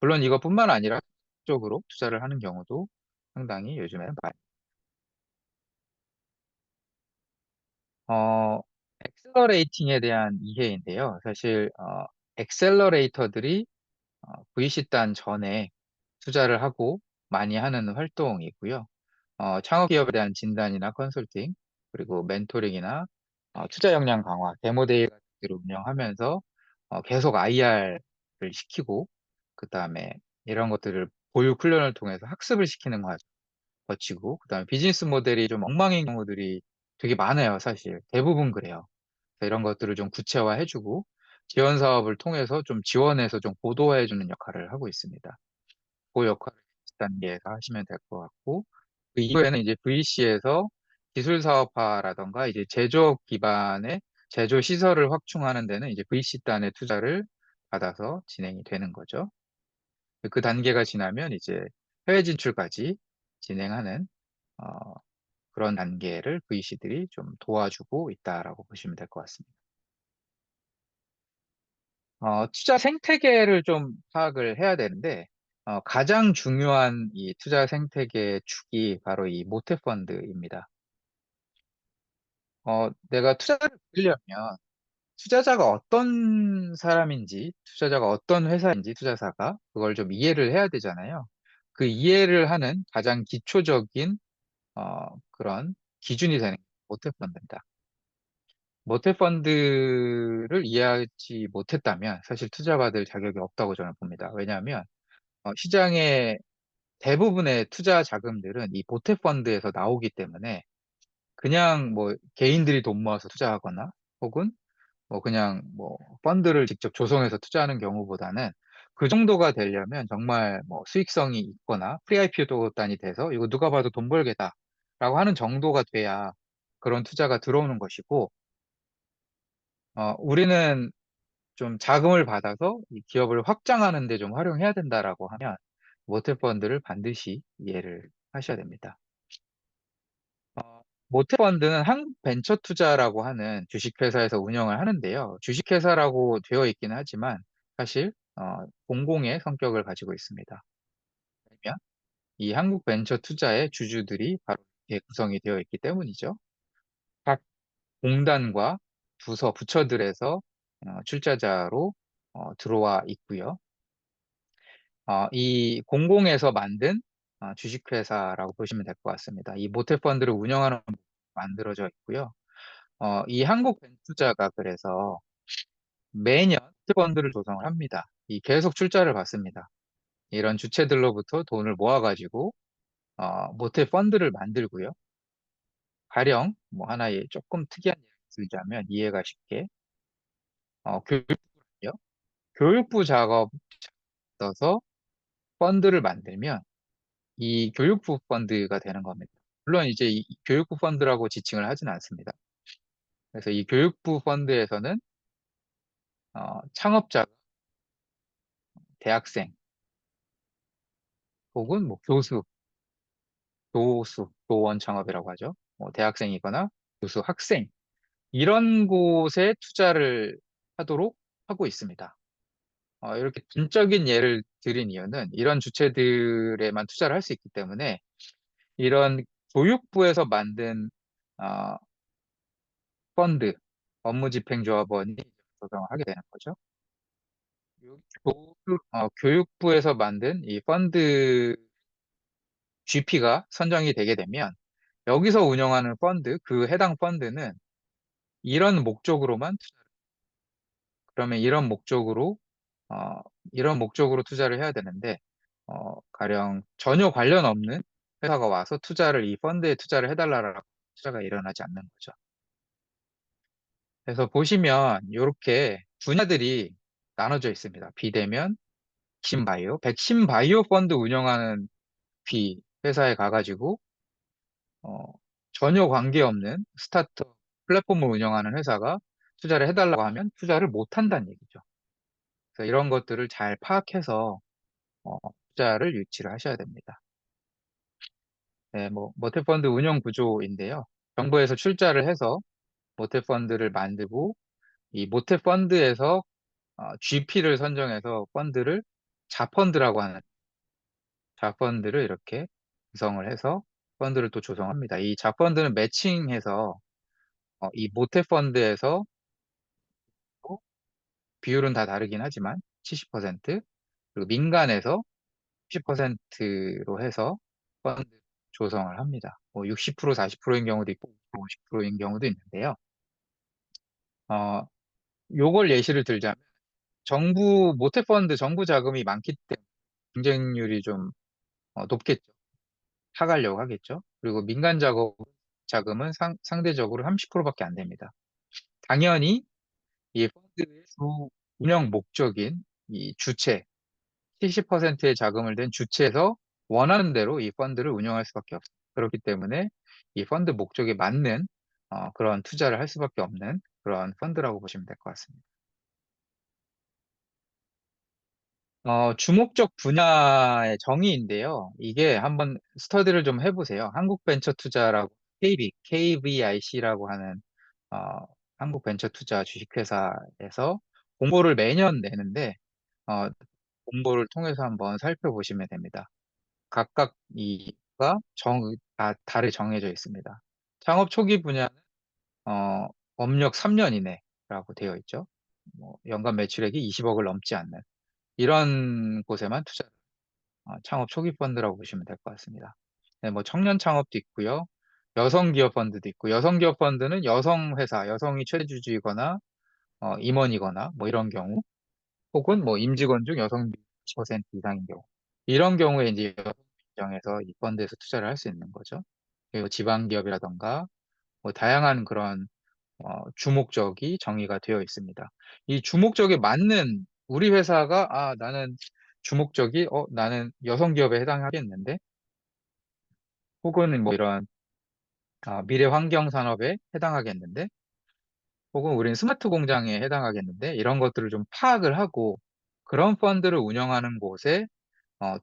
물론 이것뿐만 아니라 쪽으로 투자를 하는 경우도 상당히 요즘에는 많이 어, 엑셀러레이팅에 대한 이해인데요. 사실, 엑셀러레이터들이 VC단 전에 투자를 하고 많이 하는 활동이고요. 창업 기업에 대한 진단이나 컨설팅, 그리고 멘토링이나 투자 역량 강화, 데모데이 같은 것들을 운영하면서 계속 IR을 시키고, 그 다음에 이런 것들을 보육 훈련을 통해서 학습을 시키는 과정 거치고, 그 다음에 비즈니스 모델이 좀 엉망인 경우들이 되게 많아요, 사실. 대부분 그래요. 그래서 이런 것들을 좀 구체화해주고, 지원 사업을 통해서 좀 지원해서 좀 고도화해주는 역할을 하고 있습니다. 그 역할을 단계에서 하시면 될 것 같고, 그 이후에는 이제 VC에서 기술 사업화라던가 이제 제조업 기반의 제조 시설을 확충하는 데는 이제 VC단의 투자를 받아서 진행이 되는 거죠. 그 단계가 지나면 이제 해외 진출까지 진행하는 어, 그런 단계를 VC들이 좀 도와주고 있다라고 보시면 될 것 같습니다. 투자 생태계를 좀 파악을 해야 되는데, 가장 중요한 이 투자 생태계 축이 바로 이 모태펀드입니다. 내가 투자를 하려면 투자자가 어떤 사람인지, 투자자가 어떤 회사인지, 투자사가 그걸 좀 이해를 해야 되잖아요. 그 이해를 하는 가장 기초적인 그런 기준이 되는 게 모태펀드입니다. 모태펀드를 이해하지 못했다면 사실 투자받을 자격이 없다고 저는 봅니다. 왜냐하면 시장의 대부분의 투자 자금들은 이 모태펀드에서 나오기 때문에 그냥 뭐 개인들이 돈 모아서 투자하거나 혹은 뭐 그냥 뭐 펀드를 직접 조성해서 투자하는 경우보다는 그 정도가 되려면 정말 뭐 수익성이 있거나 프리IPO 단이 돼서 이거 누가 봐도 돈 벌겠다라고 하는 정도가 돼야 그런 투자가 들어오는 것이고, 우리는 좀 자금을 받아서 이 기업을 확장하는 데 좀 활용해야 된다라고 하면 모태펀드를 반드시 이해를 하셔야 됩니다. 모태펀드는 한국벤처투자라고 하는 주식회사에서 운영을 하는데요. 주식회사라고 되어 있기는 하지만 사실 공공의 성격을 가지고 있습니다. 왜냐면 이 한국벤처투자의 주주들이 바로 이렇게 구성이 되어 있기 때문이죠. 각 공단과 부서, 부처들에서 출자자로 들어와 있고요. 이 공공에서 만든 주식회사라고 보시면 될 것 같습니다. 이 모태펀드를 운영하는 만들어져 있고요. 이 한국벤투자가 그래서 매년 모태펀드를 조성을 합니다. 이 계속 출자를 받습니다. 이런 주체들로부터 돈을 모아가지고 모태펀드를 만들고요. 가령 뭐 하나의 조금 특이한 예를 들자면 이해가 쉽게 교육부요. 교육부 작업 써서 펀드를 만들면 이 교육부 펀드가 되는 겁니다. 물론 이제 이 교육부 펀드라고 지칭을 하진 않습니다. 그래서 이 교육부 펀드에서는 창업자, 대학생 혹은 뭐 교수, 교원 창업이라고 하죠. 뭐 대학생이거나 교수, 학생 이런 곳에 투자를 하도록 하고 있습니다. 이렇게 단적인 예를 드린 이유는 이런 주체들에만 투자를 할 수 있기 때문에 이런 교육부에서 만든 어, 펀드, 업무집행조합원이 조성을 하게 되는 거죠. 교육부에서 만든 이 펀드 GP가 선정이 되게 되면 여기서 운영하는 펀드, 그 해당 펀드는 이런 목적으로만, 그러면 어, 이런 목적으로 투자를 해야 되는데, 가령 전혀 관련 없는 회사가 와서 이 펀드에 투자를 해달라고 투자가 일어나지 않는 거죠. 그래서 보시면 이렇게 분야들이 나눠져 있습니다. 비대면, 백신 바이오 펀드 운영하는 회사에 가가지고, 어, 전혀 관계없는 스타트업 플랫폼을 운영하는 회사가 투자를 해달라고 하면 투자를 못 한다는 얘기죠. 그래서 이런 것들을 잘 파악해서 어, 투자를 유치를 하셔야 됩니다. 네, 뭐 모태펀드 운영 구조인데요. 정부에서 출자를 해서 모태펀드를 만들고 이 모태펀드에서 GP를 선정해서 펀드를 자펀드라고 하는 자펀드를 이렇게 구성을 해서 펀드를 또 조성합니다. 이 자펀드는 매칭해서 이 모태 펀드에서 또 비율은 다 다르긴 하지만 70%, 그리고 민간에서 10%로 해서 펀드 조성을 합니다. 뭐 60%, 40%인 경우도 있고 50%인 경우도 있는데요. 어, 요걸 예시를 들자면 정부 모태 펀드 정부 자금이 많기 때문에 경쟁률이 좀 높겠죠. 타가려고 하겠죠. 그리고 민간 자금은 상대적으로 30%밖에 안 됩니다. 당연히 이 펀드의 주 운영 목적인 이 주체, 70%의 자금을 댄 주체에서 원하는 대로 이 펀드를 운영할 수밖에 없습니다. 그렇기 때문에 이 펀드 목적에 맞는 그런 투자를 할 수밖에 없는 그런 펀드라고 보시면 될 것 같습니다. 주목적 분야의 정의인데요. 이게 한번 스터디를 좀 해보세요. 한국벤처투자라고 KVIC라고 하는 어, 한국벤처투자 주식회사에서 공고를 매년 내는데 어, 공고를 통해서 한번 살펴보시면 됩니다. 각각 이가 다르게 정해져 있습니다. 창업 초기 분야는 어, 업력 3년 이내라고 되어 있죠. 뭐 연간 매출액이 20억을 넘지 않는 이런 곳에만 창업 초기 펀드라고 보시면 될 것 같습니다. 네, 뭐 청년 창업도 있고요. 여성 기업 펀드도 있고, 여성 기업 펀드는 여성 회사, 여성이 최대주주이거나 임원이거나 뭐 이런 경우, 혹은 뭐 임직원 중 여성 20% 이상인 경우. 이런 경우에 이제 여성 입장에서 이 펀드에서 투자를 할 수 있는 거죠. 그리고 지방 기업이라던가 뭐 다양한 그런 주목적이 정의가 되어 있습니다. 이 주목적에 맞는 우리 회사가 나는 주목적이 나는 여성 기업에 해당하겠는데 혹은 뭐 이런 미래 환경 산업에 해당하겠는데 혹은 우리는 스마트 공장에 해당하겠는데 이런 것들을 좀 파악을 하고 그런 펀드를 운영하는 곳에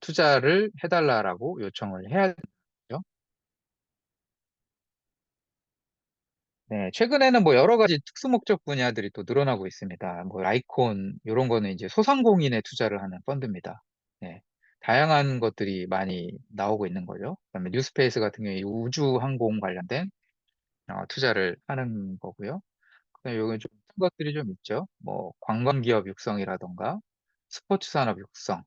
투자를 해달라라고 요청을 해야 되죠. 네, 최근에는 뭐 여러 가지 특수 목적 분야들이 또 늘어나고 있습니다. 뭐 라이콘 이런 거는 이제 소상공인에 투자를 하는 펀드입니다. 네, 다양한 것들이 많이 나오고 있는 거죠. 그다음에 뉴스페이스 같은 경우에 우주 항공 관련된 투자를 하는 거고요. 그다음에 요건 좀 큰 것들이 좀 있죠. 뭐 관광기업 육성이라던가 스포츠 산업 육성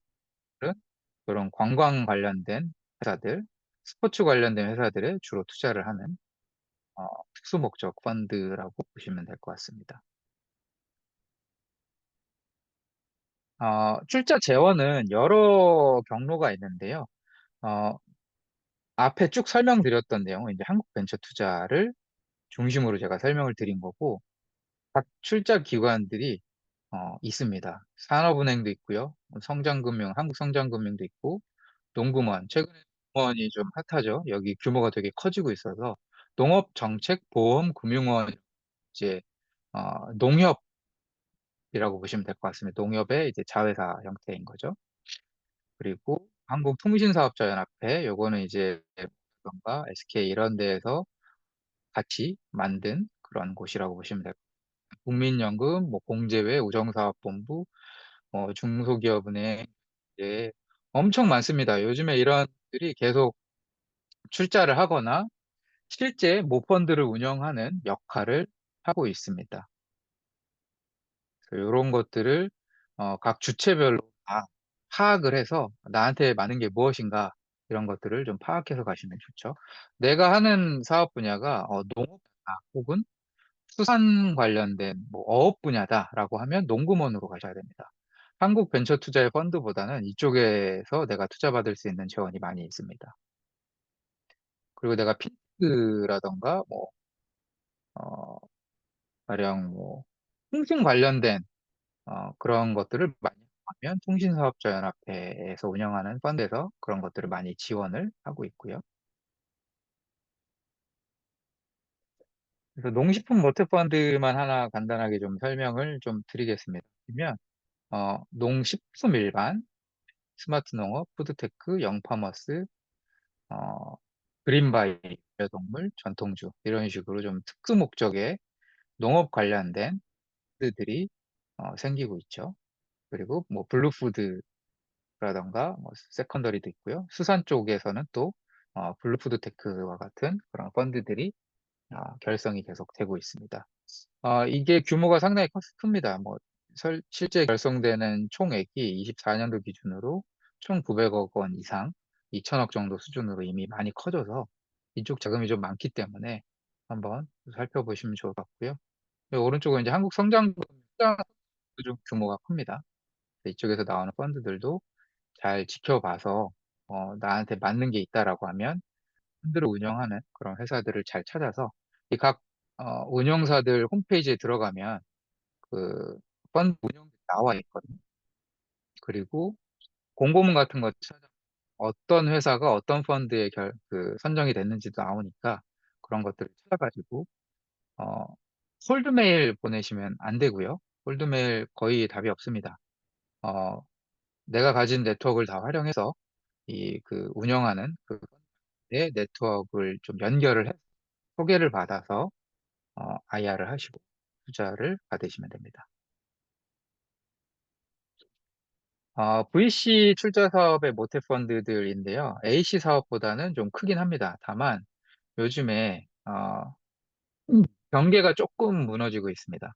그런 관광 관련된 회사들, 스포츠 관련된 회사들에 주로 투자를 하는 어, 특수 목적 펀드라고 보시면 될 것 같습니다. 출자 재원은 여러 경로가 있는데요. 어, 앞에 쭉 설명드렸던 내용은 이제 한국 벤처 투자를 중심으로 제가 설명을 드린 거고, 각 출자 기관들이 있습니다. 산업은행도 있고요. 성장금융, 한국성장금융도 있고, 농구먼, 최근에 농구먼이 좀 핫하죠. 여기 규모가 되게 커지고 있어서 농업정책보험금융원 이제 농협이라고 보시면 될 것 같습니다. 농협의 이제 자회사 형태인 거죠. 그리고 한국통신사업자연합회, 요거는 이제 가 SK 이런 데에서 같이 만든 그런 곳이라고 보시면 될 것 같아요. 국민연금, 뭐 공제회, 우정사업본부, 중소기업은행 이제 엄청 많습니다. 요즘에 이런 들이 계속 출자를 하거나 실제 모펀드를 운영하는 역할을 하고 있습니다. 이런 것들을 각 주체별로 다 파악을 해서 나한테 맞는 게 무엇인가 이런 것들을 좀 파악해서 가시면 좋죠. 내가 하는 사업 분야가 농업이다 혹은 수산 관련된 뭐 어업 분야다라고 하면 농구먼으로 가셔야 됩니다. 한국 벤처 투자의 펀드보다는 이쪽에서 내가 투자받을 수 있는 재원이 많이 있습니다. 그리고 내가 핀트라던가 뭐 어, 가령 뭐 통신 관련된 그런 것들을 많이 하면 통신사업자연합회에서 운영하는 펀드에서 그런 것들을 많이 지원을 하고 있고요. 그래서 농식품 모태펀드만 하나 간단하게 좀 설명을 좀 드리겠습니다. 그러면 농식품 일반, 스마트 농업, 푸드테크, 영파머스, 어, 그린바이, 반려동물, 전통주 이런 식으로 좀 특수 목적의 농업 관련된 푸드들이 생기고 있죠. 그리고 뭐 블루푸드 라던가 뭐 세컨더리도 있고요. 수산 쪽에서는 또 블루푸드 테크와 같은 그런 펀드들이 결성이 계속 되고 있습니다. 이게 규모가 상당히 큽니다. 뭐 실제 결성되는 총액이 24년도 기준으로 총 900억 원 이상, 2천억 정도 수준으로 이미 많이 커져서 이쪽 자금이 좀 많기 때문에 한번 살펴보시면 좋을 것 같고요. 그리고 오른쪽은 이제 한국 성장도 좀 규모가 큽니다. 이쪽에서 나오는 펀드들도 잘 지켜봐서 나한테 맞는 게 있다라고 하면 펀드를 운영하는 그런 회사들을 잘 찾아서 이 각 운영사들 홈페이지에 들어가면 그 펀드 운영이 나와 있거든요. 그리고 공고문 같은 거 찾아 어떤 회사가 어떤 펀드에 선정이 됐는지도 나오니까 그런 것들을 찾아가지고 어, 홀드메일 보내시면 안 되고요. 홀드메일 거의 답이 없습니다. 어, 내가 가진 네트워크를 다 활용해서 운영하는 내 네트워크를 좀 연결을 해서 소개를 받아서 IR을 하시고 투자를 받으시면 됩니다. VC 출자 사업의 모태 펀드들인데요. AC 사업보다는 좀 크긴 합니다. 다만 요즘에 경계가 조금 무너지고 있습니다.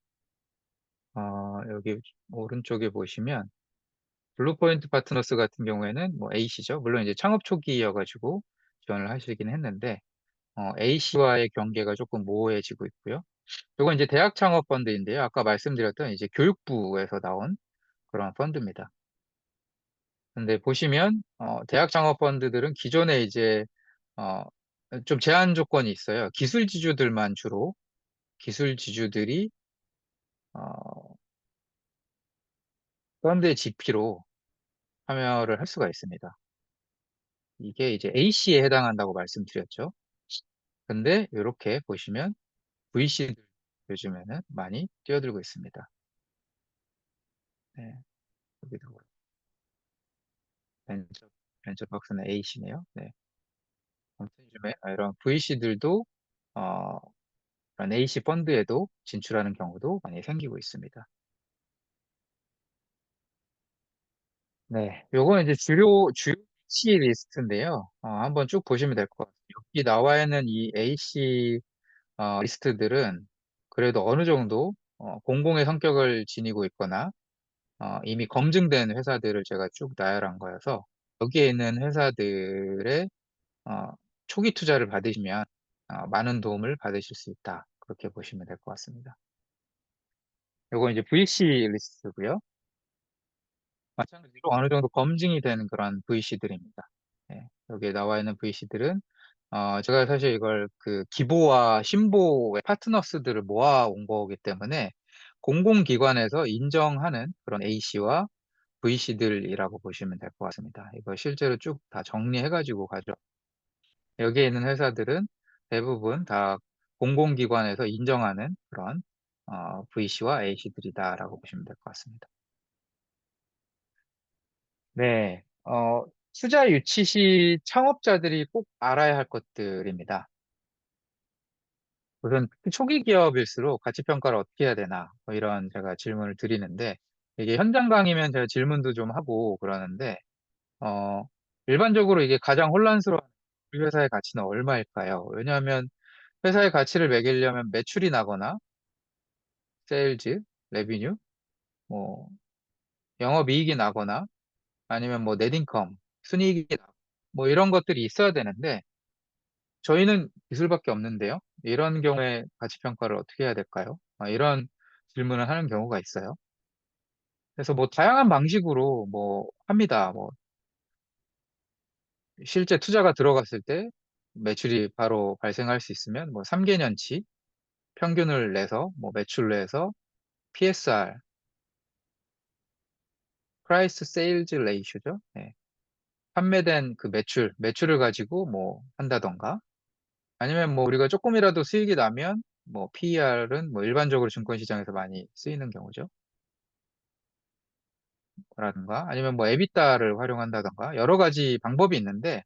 여기 오른쪽에 보시면 블루포인트 파트너스 같은 경우에는 뭐 A씨죠. 물론 이제 창업 초기여가지고 지원을 하시긴 했는데 A씨와의 경계가 조금 모호해지고 있고요. 이건 이제 대학 창업 펀드인데요. 아까 말씀드렸던 이제 교육부에서 나온 그런 펀드입니다. 근데 보시면 대학 창업 펀드들은 기존에 이제 어, 좀 제한 조건이 있어요. 기술 지주들만 주로 기술 지주들이 어, 펀드의 GP로 참여를 할 수가 있습니다. 이게 이제 A씨에 해당한다고 말씀드렸죠. 근데 이렇게 보시면 VC들 요즘에는 많이 뛰어들고 있습니다. 네, 여기도 벤처, 벤처박스는 A씨네요. 네. 아무튼 요즘에 이런 VC들도 이런 A씨 펀드에도 진출하는 경우도 많이 생기고 있습니다. 네, 요거 이제 주요 위치 리스트인데요. 한번 쭉 보시면 될 것 같아요. 여기 나와 있는 이 A씨 리스트들은 그래도 어느 정도 공공의 성격을 지니고 있거나 이미 검증된 회사들을 제가 쭉 나열한 거여서 여기에 있는 회사들의 초기 투자를 받으시면 많은 도움을 받으실 수 있다. 그렇게 보시면 될 것 같습니다. 요거 이제 VC 리스트고요. 마찬가지로 어느 정도 검증이 된 그런 VC들입니다. 여기에 나와 있는 VC들은 제가 사실 이걸 그 기보와 신보의 파트너스들을 모아온 거기 때문에 공공기관에서 인정하는 그런 A씨와 VC들이라고 보시면 될 것 같습니다. 이거 실제로 쭉 다 정리해가지고 가죠. 여기에 있는 회사들은 대부분 다 공공기관에서 인정하는 그런 VC와 A씨들이다라고 보시면 될 것 같습니다. 네, 투자 유치 시 창업자들이 꼭 알아야 할 것들입니다. 우선 특히 초기 기업일수록 가치 평가를 어떻게 해야 되나 뭐 이런 제가 질문을 드리는데 이게 현장 강의면 제가 질문도 좀 하고 그러는데 어, 일반적으로 이게 가장 혼란스러운 우리 회사의 가치는 얼마일까요? 왜냐하면 회사의 가치를 매기려면 매출이 나거나 세일즈, 레비뉴, 뭐 영업이익이 나거나 아니면 뭐 넷인컴, 순이익이 나고 뭐 이런 것들이 있어야 되는데 저희는 기술밖에 없는데요. 이런 경우에 가치 평가를 어떻게 해야 될까요? 이런 질문을 하는 경우가 있어요. 그래서 뭐 다양한 방식으로 뭐 합니다. 뭐 실제 투자가 들어갔을 때 매출이 바로 발생할 수 있으면 뭐 3개년치 평균을 내서 뭐 매출로 해서 PSR, Price Sales Ratio죠. 네. 판매된 그 매출을 가지고 뭐 한다던가 아니면 뭐 우리가 조금이라도 수익이 나면 뭐 PER은 뭐 일반적으로 증권시장에서 많이 쓰이는 경우죠. 라든가 아니면 뭐 에비타를 활용한다던가 여러 가지 방법이 있는데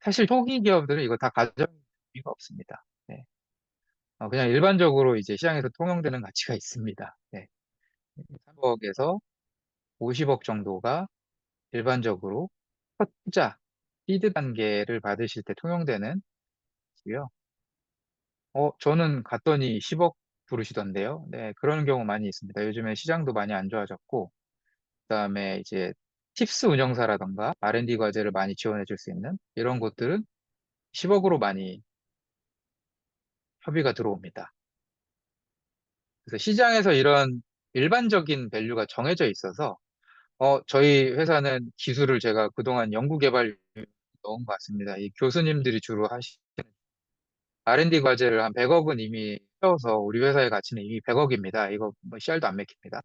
사실 초기 기업들은 이거 다 가져갈 필요가 없습니다. 네. 그냥 일반적으로 이제 시장에서 통용되는 가치가 있습니다. 네. 3억에서 50억 정도가 일반적으로 첫 투자, 시드 단계를 받으실 때 통용되는 거고요. 저는 갔더니 10억 부르시던데요. 네, 그런 경우 많이 있습니다. 요즘에 시장도 많이 안 좋아졌고, 그다음에 이제 팁스 운영사라던가 R&D 과제를 많이 지원해 줄 수 있는 이런 곳들은 10억으로 많이 협의가 들어옵니다. 그래서 시장에서 이런 일반적인 밸류가 정해져 있어서 저희 회사는 기술을 제가 그동안 연구 개발 넣은 것 같습니다. 이 교수님들이 주로 하시 R&D 과제를 한 100억은 이미 세워서 우리 회사의 가치는 이미 100억입니다. 이거 뭐 씨알도 안 맥힙니다.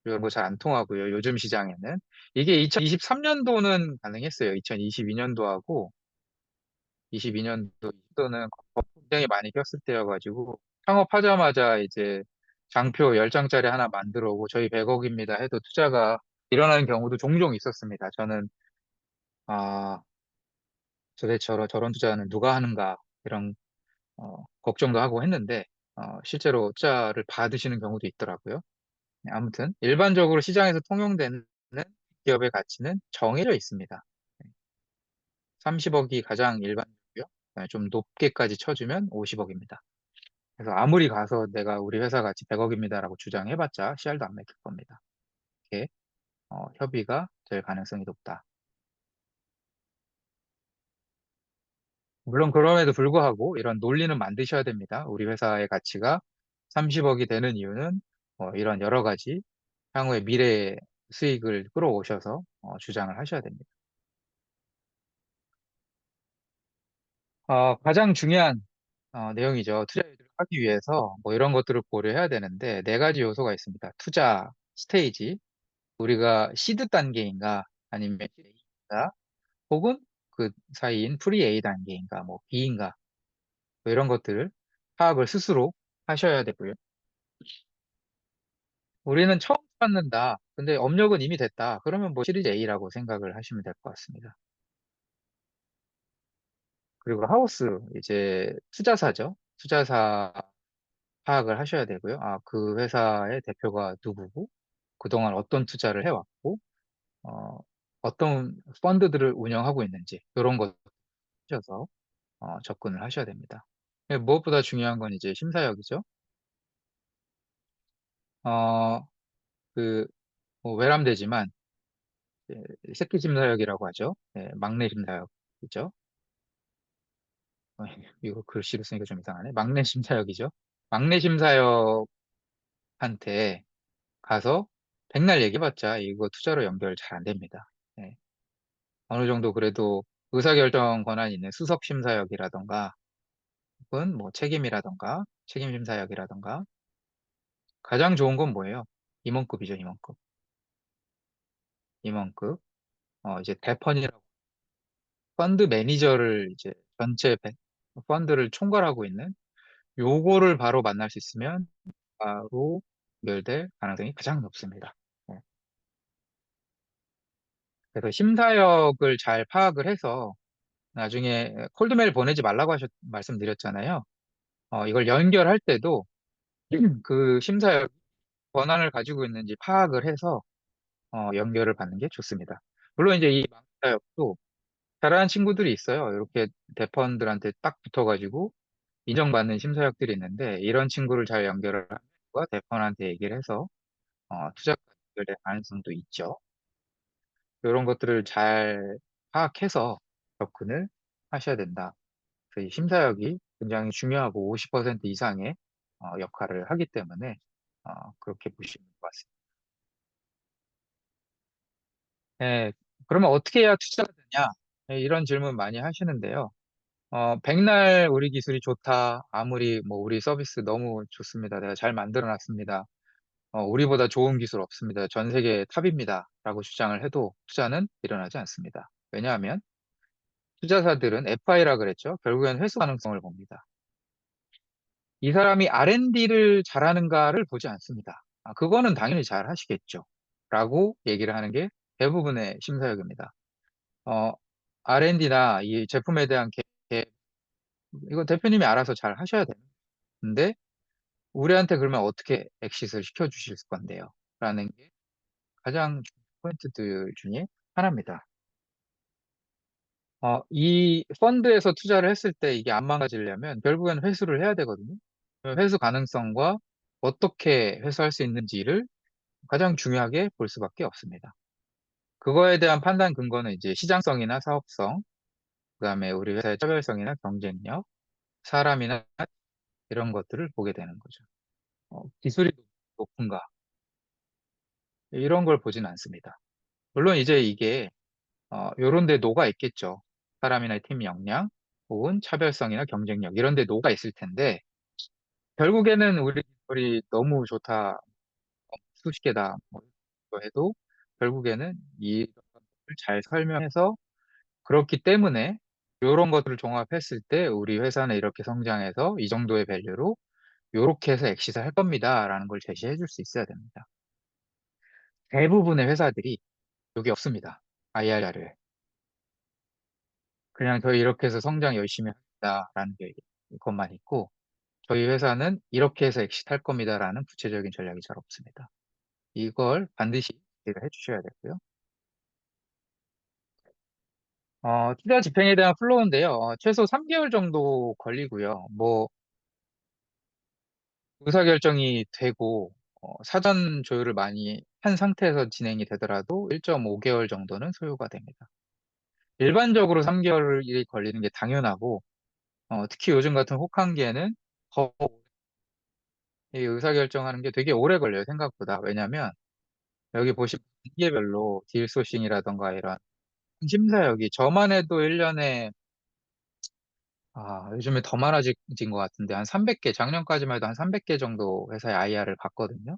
이런 거 잘 안 통하고요. 요즘 시장에는. 이게 2023년도는 가능했어요. 2022년도하고 22년도는 굉장히 많이 꼈을 때여가지고 창업하자마자 이제 장표 10장짜리 하나 만들어 오고 저희 100억입니다 해도 투자가 일어나는 경우도 종종 있었습니다. 저는 아 도대체 저런 투자는 누가 하는가 이런 걱정도 하고 했는데 실제로 투자를 받으시는 경우도 있더라고요. 네, 아무튼 일반적으로 시장에서 통용되는 기업의 가치는 정해져 있습니다. 30억이 가장 일반적이고요. 좀 높게까지 쳐주면 50억입니다. 그래서 아무리 가서 내가 우리 회사 가치 100억입니다라고 주장해봤자 씨알도 안 맥힐 겁니다. 이렇게 협의가 될 가능성이 높다. 물론 그럼에도 불구하고 이런 논리는 만드셔야 됩니다. 우리 회사의 가치가 30억이 되는 이유는 이런 여러 가지 향후의 미래 수익을 끌어오셔서 주장을 하셔야 됩니다. 가장 중요한 내용이죠. 투자를 하기 위해서 뭐 이런 것들을 고려해야 되는데 네 가지 요소가 있습니다. 투자 스테이지, 우리가 시드 단계인가 아니면 A인가 혹은 그 사이인 프리 A 단계인가 뭐 B인가 뭐 이런 것들을 파악을 스스로 하셔야 되고요. 우리는 처음 받는다. 근데 업력은 이미 됐다. 그러면 뭐 시리즈 A라고 생각을 하시면 될 것 같습니다. 그리고 하우스 이제 투자사죠. 투자사 파악을 하셔야 되고요. 그 회사의 대표가 누구고 그동안 어떤 투자를 해왔고 어, 어떤 펀드들을 운영하고 있는지 이런 것 하셔서 접근을 하셔야 됩니다. 네, 무엇보다 중요한 건 이제 심사역이죠. 어, 그, 뭐 외람되지만, 새끼 심사역이라고 하죠. 네, 막내 심사역이죠. 어, 이거 글씨로 쓰니까 좀 이상하네. 막내 심사역이죠. 막내 심사역한테 가서 백날 얘기해봤자 이거 투자로 연결 잘 안 됩니다. 네, 어느 정도 그래도 의사결정 권한이 있는 수석 심사역이라던가, 혹은 뭐 책임이라던가, 책임 심사역이라던가, 가장 좋은 건 뭐예요? 임원급이죠, 임원급. 임원급. 이제 대펀이라고 펀드 매니저를 이제 펀드를 총괄하고 있는 요거를 바로 만날 수 있으면 바로 연결될 가능성이 가장 높습니다. 네. 그래서 심사역을 잘 파악을 해서 나중에 콜드메일 보내지 말라고 말씀드렸잖아요. 이걸 연결할 때도 그 심사역 권한을 가지고 있는지 파악을 해서 연결을 받는 게 좋습니다. 물론 이제 이 심사역도 잘하는 친구들이 있어요. 이렇게 대펀들한테 딱 붙어가지고 인정받는 심사역들이 있는데 이런 친구를 잘 연결을 하고 대펀한테 얘기를 해서 투자가 연결될 가능성도 있죠. 이런 것들을 잘 파악해서 접근을 하셔야 된다. 그래서 이 심사역이 굉장히 중요하고 50% 이상의 역할을 하기 때문에 그렇게 보시면 것 같습니다. 네, 그러면 어떻게 해야 투자가 되냐? 네, 이런 질문 많이 하시는데요. 백날 우리 기술이 좋다. 아무리 뭐 우리 서비스 너무 좋습니다. 내가 잘 만들어 놨습니다. 우리보다 좋은 기술 없습니다. 전 세계 탑입니다. 라고 주장을 해도 투자는 일어나지 않습니다. 왜냐하면 투자사들은 FI라 그랬죠. 결국엔 회수 가능성을 봅니다. 이 사람이 R&D를 잘하는가를 보지 않습니다. 그거는 당연히 잘 하시겠죠. 라고 얘기를 하는 게 대부분의 심사역입니다. 어, R&D나 이 제품에 대한 이거 대표님이 알아서 잘 하셔야 돼요. 근데 우리한테 그러면 어떻게 엑싯을 시켜주실 건데요? 라는 게 가장 중요한 포인트들 중에 하나입니다. 이 펀드에서 투자를 했을 때 이게 안 망가지려면 결국엔 회수를 해야 되거든요. 회수 가능성과 어떻게 회수할 수 있는지를 가장 중요하게 볼 수밖에 없습니다. 그거에 대한 판단 근거는 이제 시장성이나 사업성, 그다음에 우리 회사의 차별성이나 경쟁력, 사람이나 이런 것들을 보게 되는 거죠. 기술이 높은가? 이런 걸 보진 않습니다. 물론 이제 이게 요런 데 녹아 있겠죠. 사람이나 팀 역량, 혹은 차별성이나 경쟁력 이런 데 녹아 있을 텐데 결국에는 우리 기술이 너무 좋다, 수십 개다 뭐 이거 해도 결국에는 이걸 잘 설명해서 그렇기 때문에 이런 것들을 종합했을 때 우리 회사는 이렇게 성장해서 이 정도의 밸류로 이렇게 해서 엑시트 할 겁니다라는 걸 제시해 줄 수 있어야 됩니다. 대부분의 회사들이 여기 없습니다. IR을. 그냥 저희 이렇게 해서 성장 열심히 합니다라는 게 것만 있고 저희 회사는 이렇게 해서 엑시트 할 겁니다라는 구체적인 전략이 잘 없습니다. 이걸 반드시 제가 해주셔야 되고요. 투자 집행에 대한 플로우인데요. 최소 3개월 정도 걸리고요. 뭐 의사결정이 되고 사전 조율을 많이 한 상태에서 진행이 되더라도 1.5개월 정도는 소요가 됩니다. 일반적으로 3개월이 걸리는 게 당연하고 특히 요즘 같은 혹한기에는 더 이 의사결정하는 게 되게 오래 걸려요, 생각보다. 왜냐면 여기 보시면 단계별로 딜 소싱이라던가 이런 심사역이 저만 해도 1년에 요즘에 더 많아진 것 같은데 한 300개, 작년까지만 해도 한 300개 정도 회사의 IR을 봤거든요.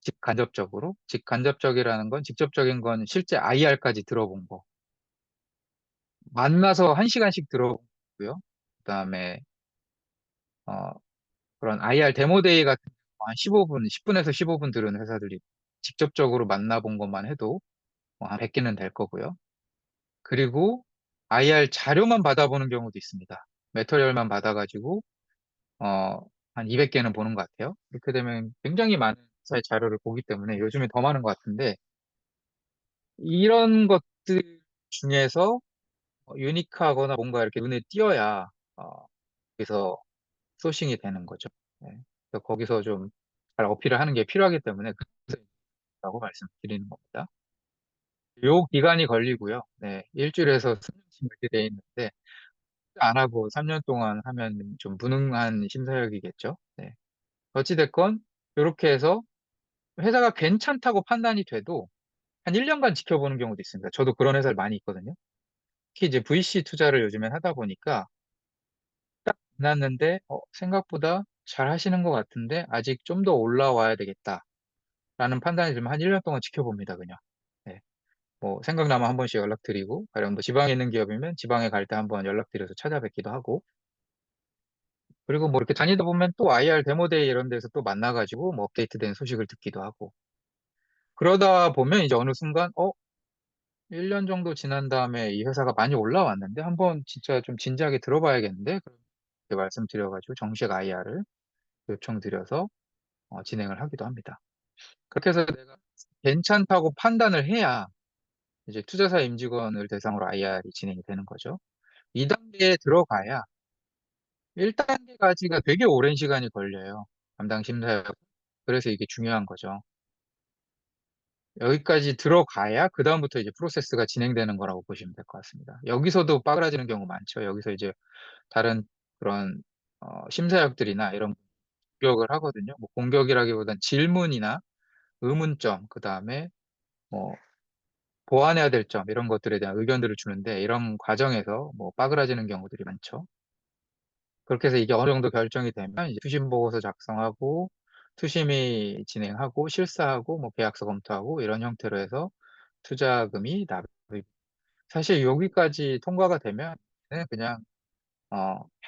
직간접적으로. 직간접적이라는 건 직접적인 건 실제 IR까지 들어본 거. 만나서 1시간씩 들어보고요. 그다음에 어, 그런 IR 데모데이 같은 거한 15분, 10분에서 15분 들은 회사들이 직접적으로 만나본 것만 해도 한 100개는 될 거고요. 그리고 IR 자료만 받아보는 경우도 있습니다. 매터리얼만 받아가지고 어, 한 200개는 보는 것 같아요. 이렇게 되면 굉장히 많은 회사의 자료를 보기 때문에 요즘에 더 많은 것 같은데 이런 것들 중에서 유니크하거나 뭔가 이렇게 눈에 띄어야 거기서 소싱이 되는 거죠. 네. 그래서 거기서 좀 잘 어필을 하는 게 필요하기 때문에 그라고 말씀드리는 겁니다. 요 기간이 걸리고요. 네, 일주일에서 3년씩 이렇게 돼 있는데 안 하고 3년 동안 하면 좀 무능한 심사역이겠죠. 네. 어찌됐건 이렇게 해서 회사가 괜찮다고 판단이 돼도 한 1년간 지켜보는 경우도 있습니다. 저도 그런 회사를 많이 있거든요. 특히 이제 VC 투자를 요즘엔 하다 보니까 만났는데 생각보다 잘 하시는 것 같은데 아직 좀 더 올라와야 되겠다라는 판단이 들면 한 1년 동안 지켜봅니다, 그냥. 네. 뭐 생각나면 한 번씩 연락드리고 가령 뭐 지방에 있는 기업이면 지방에 갈 때 한번 연락드려서 찾아뵙기도 하고 그리고 뭐 이렇게 다니다 보면 또 IR 데모데이 이런 데서 또 만나가지고 뭐 업데이트된 소식을 듣기도 하고 그러다 보면 이제 어느 순간 1년 정도 지난 다음에 이 회사가 많이 올라왔는데 한번 진짜 좀 진지하게 들어봐야겠는데 그렇게 말씀드려가지고 정식 IR을 요청드려서 진행을 하기도 합니다. 그렇게 해서 내가 괜찮다고 판단을 해야 이제 투자사 임직원을 대상으로 IR이 진행이 되는 거죠. 2단계에 들어가야 1단계까지가 되게 오랜 시간이 걸려요. 담당 심사역. 그래서 이게 중요한 거죠. 여기까지 들어가야 그다음부터 이제 프로세스가 진행되는 거라고 보시면 될 것 같습니다. 여기서도 빠그라지는 경우 많죠. 여기서 이제 다른 그런 심사역들이나 이런 공격을 하거든요. 뭐 공격이라기보단 질문이나 의문점, 그다음에 뭐 보완해야 될 점 이런 것들에 대한 의견들을 주는데 이런 과정에서 뭐 빠그라지는 경우들이 많죠. 그렇게 해서 이게 어느 정도 결정이 되면 이제 투심 보고서 작성하고 투심이 진행하고 실사하고 뭐 계약서 검토하고 이런 형태로 해서 투자금이 납입. 사실 여기까지 통과가 되면 그냥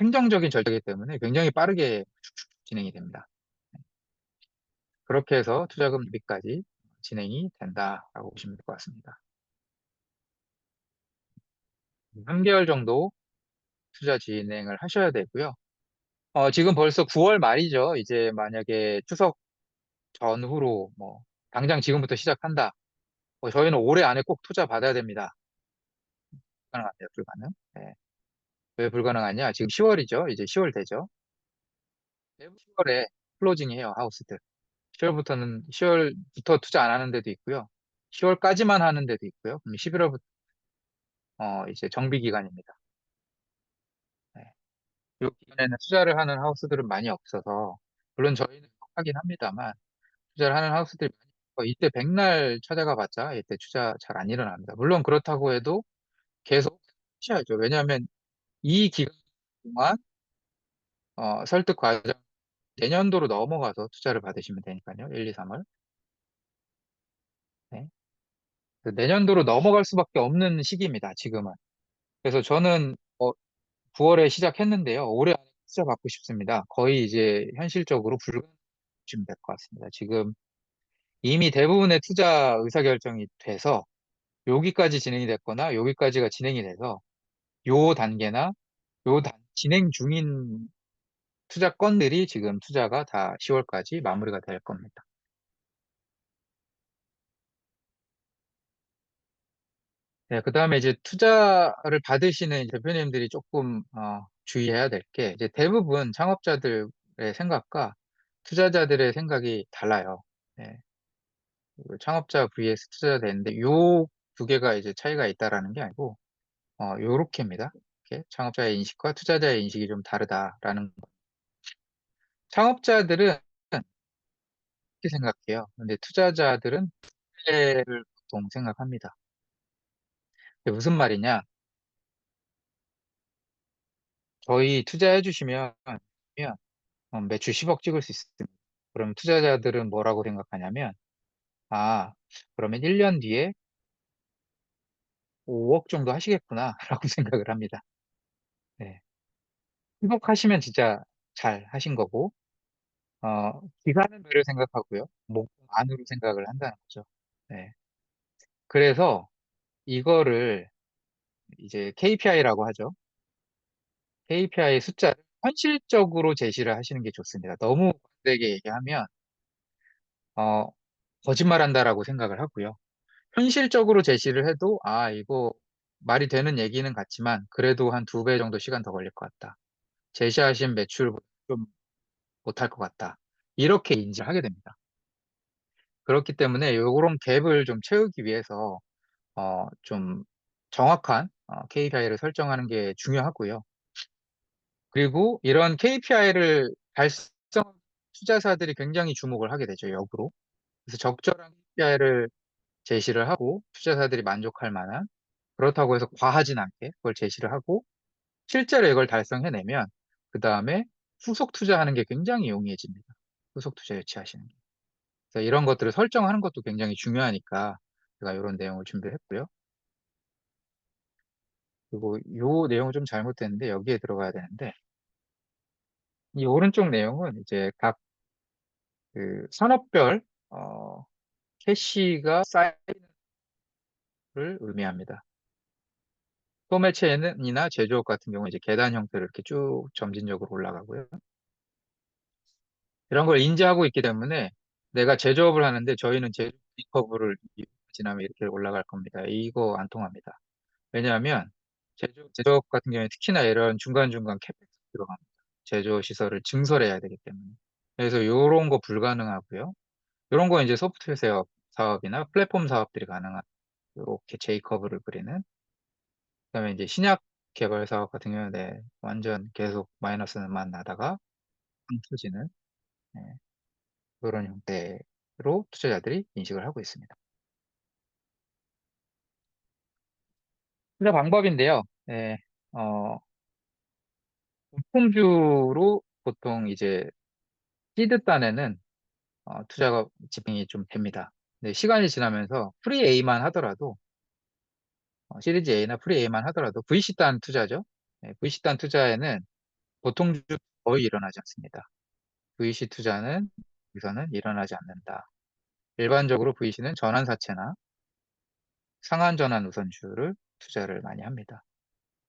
행정적인 절차이기 때문에 굉장히 빠르게 진행이 됩니다. 그렇게 해서 투자금 납입까지 진행이 된다라고 보시면 될 것 같습니다. 3개월 정도 투자 진행을 하셔야 되고요. 지금 벌써 9월 말이죠. 이제 만약에 추석 전후로 뭐 당장 지금부터 시작한다. 저희는 올해 안에 꼭 투자 받아야 됩니다. 불가능합니다. 불가능. 네. 왜 불가능하냐? 지금 10월이죠. 이제 10월 되죠. 대부분 10월에 클로징 해요, 하우스들. 10월부터 투자 안 하는 데도 있고요. 10월까지만 하는 데도 있고요. 그럼 11월부터 이제 정비 기간입니다. 네. 이 기간에는 투자를 하는 하우스들은 많이 없어서, 물론 저희는 하긴 합니다만, 투자를 하는 하우스들이 많이 없고, 이때 백날 찾아가 봤자 이때 투자 잘 안 일어납니다. 물론 그렇다고 해도 계속 하셔야죠. 왜냐하면 이 기간 동안 설득 과정 내년도로 넘어가서 투자를 받으시면 되니까요. 1, 2, 3월. 네. 그 내년도로 넘어갈 수밖에 없는 시기입니다. 지금은. 그래서 저는 9월에 시작했는데요. 올해 안에 투자 받고 싶습니다. 거의 이제 현실적으로 불가능하시면 될 것 같습니다. 지금 이미 대부분의 투자 의사결정이 돼서 여기까지 진행이 됐거나 여기까지가 진행이 돼서 요 단계나 진행 중인 투자 건들이 지금 투자가 다 10월까지 마무리가 될 겁니다. 네, 그 다음에 이제 투자를 받으시는 대표님들이 조금 주의해야 될 게 이제 대부분 창업자들의 생각과 투자자들의 생각이 달라요. 네, 그 창업자 vs 투자자 되는데 요 두 개가 이제 차이가 있다라는 게 아니고 요렇게입니다. 이렇게 창업자의 인식과 투자자의 인식이 좀 다르다라는 거. 창업자들은 이렇게 생각해요. 근데 투자자들은 를 보통 생각합니다. 그게 무슨 말이냐? 저희 투자해 주시면 매출 10억 찍을 수 있습니다. 그럼 투자자들은 뭐라고 생각하냐면, 아, 그러면 1년 뒤에 5억 정도 하시겠구나, 라고 생각을 합니다. 네. 10억 하시면 진짜 잘 하신 거고, 기간은 배를 생각하고요. 목표 안으로 생각을 한다는 거죠. 네. 그래서 이거를 이제 KPI라고 하죠. KPI 숫자를 현실적으로 제시를 하시는 게 좋습니다. 너무 관되게 얘기하면, 어, 거짓말한다라고 생각을 하고요. 현실적으로 제시를 해도, 이거 말이 되는 얘기는 같지만, 그래도 한 두 배 정도 시간 더 걸릴 것 같다. 제시하신 매출보다 좀 못할 것 같다. 이렇게 인지를 하게 됩니다. 그렇기 때문에 이런 갭을 좀 채우기 위해서, 좀 정확한 KPI를 설정하는 게 중요하고요. 그리고 이런 KPI를 달성 투자사들이 굉장히 주목을 하게 되죠, 역으로. 그래서 적절한 KPI를 제시를 하고 투자사들이 만족할 만한 그렇다고 해서 과하진 않게 그걸 제시를 하고 실제로 이걸 달성해내면 그 다음에 후속 투자하는 게 굉장히 용이해집니다. 후속 투자 유치하시는 게. 그래서 이런 것들을 설정하는 것도 굉장히 중요하니까 제가 이런 내용을 준비했고요. 그리고 이 내용은 좀 잘못됐는데 여기에 들어가야 되는데 이 오른쪽 내용은 이제 각 그 산업별 캐시가 사이즈를 의미합니다. 소매체인이나 제조업 같은 경우는 이제 계단 형태로 이렇게 쭉 점진적으로 올라가고요. 이런 걸 인지하고 있기 때문에 내가 제조업을 하는데 저희는 제조업 B커브를 지나면 이렇게 올라갈 겁니다. 이거 안 통합니다. 왜냐하면 제조업 같은 경우에 특히나 이런 중간중간 캐펙스 들어갑니다. 제조 시설을 증설해야 되기 때문에. 그래서 이런 거 불가능하고요. 이런 거 이제 소프트웨어 사업이나 플랫폼 사업들이 가능한 이렇게 J커브를 그리는 그다음에 이제 신약 개발 사업 같은 경우는 네, 완전 계속 마이너스만 나다가 빵 터지는 네, 그런 형태로 투자자들이 인식을 하고 있습니다. 투자 방법인데요. 네, 어, 폼주로 보통 이제 시드 단에는 투자가 집행이 좀 됩니다. 네, 시간이 지나면서 프리 A만 하더라도 시리즈 A나 프리 A만 하더라도 VC 단 투자죠. 네, VC 단 투자에는 보통 주 거의 일어나지 않습니다. VC 투자는 여기서는 일어나지 않는다. 일반적으로 VC는 전환사채나 상한전환 우선주를 투자를 많이 합니다.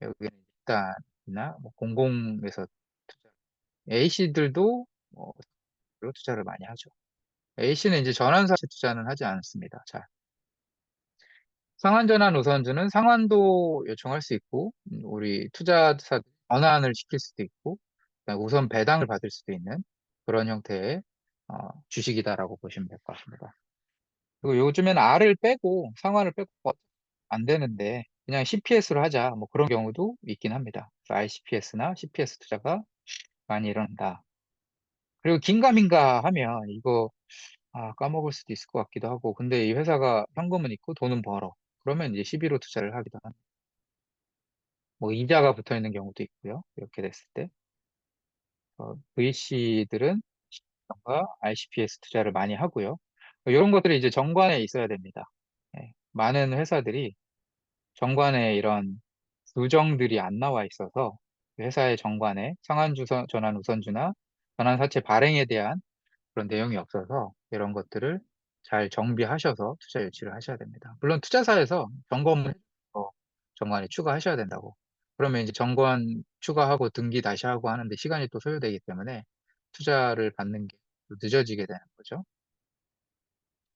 여기는 일단이나 뭐 공공에서 투자, A씨들도 투자를 많이 하죠. A씨는 이제 전환사채 투자는 하지 않습니다. 잘. 상환전환 우선주는 상환도 요청할 수 있고, 우리 투자사 전환을 시킬 수도 있고, 그다음에 우선 배당을 받을 수도 있는 그런 형태의 주식이다라고 보시면 될 것 같습니다. 그리고 요즘엔 R을 빼고 상환을 빼고 안 되는데 그냥 CPS로 하자 뭐 그런 경우도 있긴 합니다. ICPS나 CPS 투자가 많이 일어난다. 그리고 긴가민가 하면 이거 까먹을 수도 있을 것 같기도 하고 근데 이 회사가 현금은 있고 돈은 벌어. 그러면 이제 11호 투자를 하기도 합니다. 뭐 이자가 붙어 있는 경우도 있고요. 이렇게 됐을 때 VC들은 ICPS 투자를 많이 하고요. 이런 것들이 이제 정관에 있어야 됩니다. 예, 많은 회사들이 정관에 이런 규정들이 안 나와 있어서 회사의 정관에 전환 우선주나 전환 사채 발행에 대한 그런 내용이 없어서 이런 것들을 잘 정비하셔서 투자 유치를 하셔야 됩니다. 물론 투자사에서 점검을 해서 정관에 추가하셔야 된다고. 그러면 이제 정관 추가하고 등기 다시 하고 하는데 시간이 또 소요되기 때문에 투자를 받는 게 늦어지게 되는 거죠.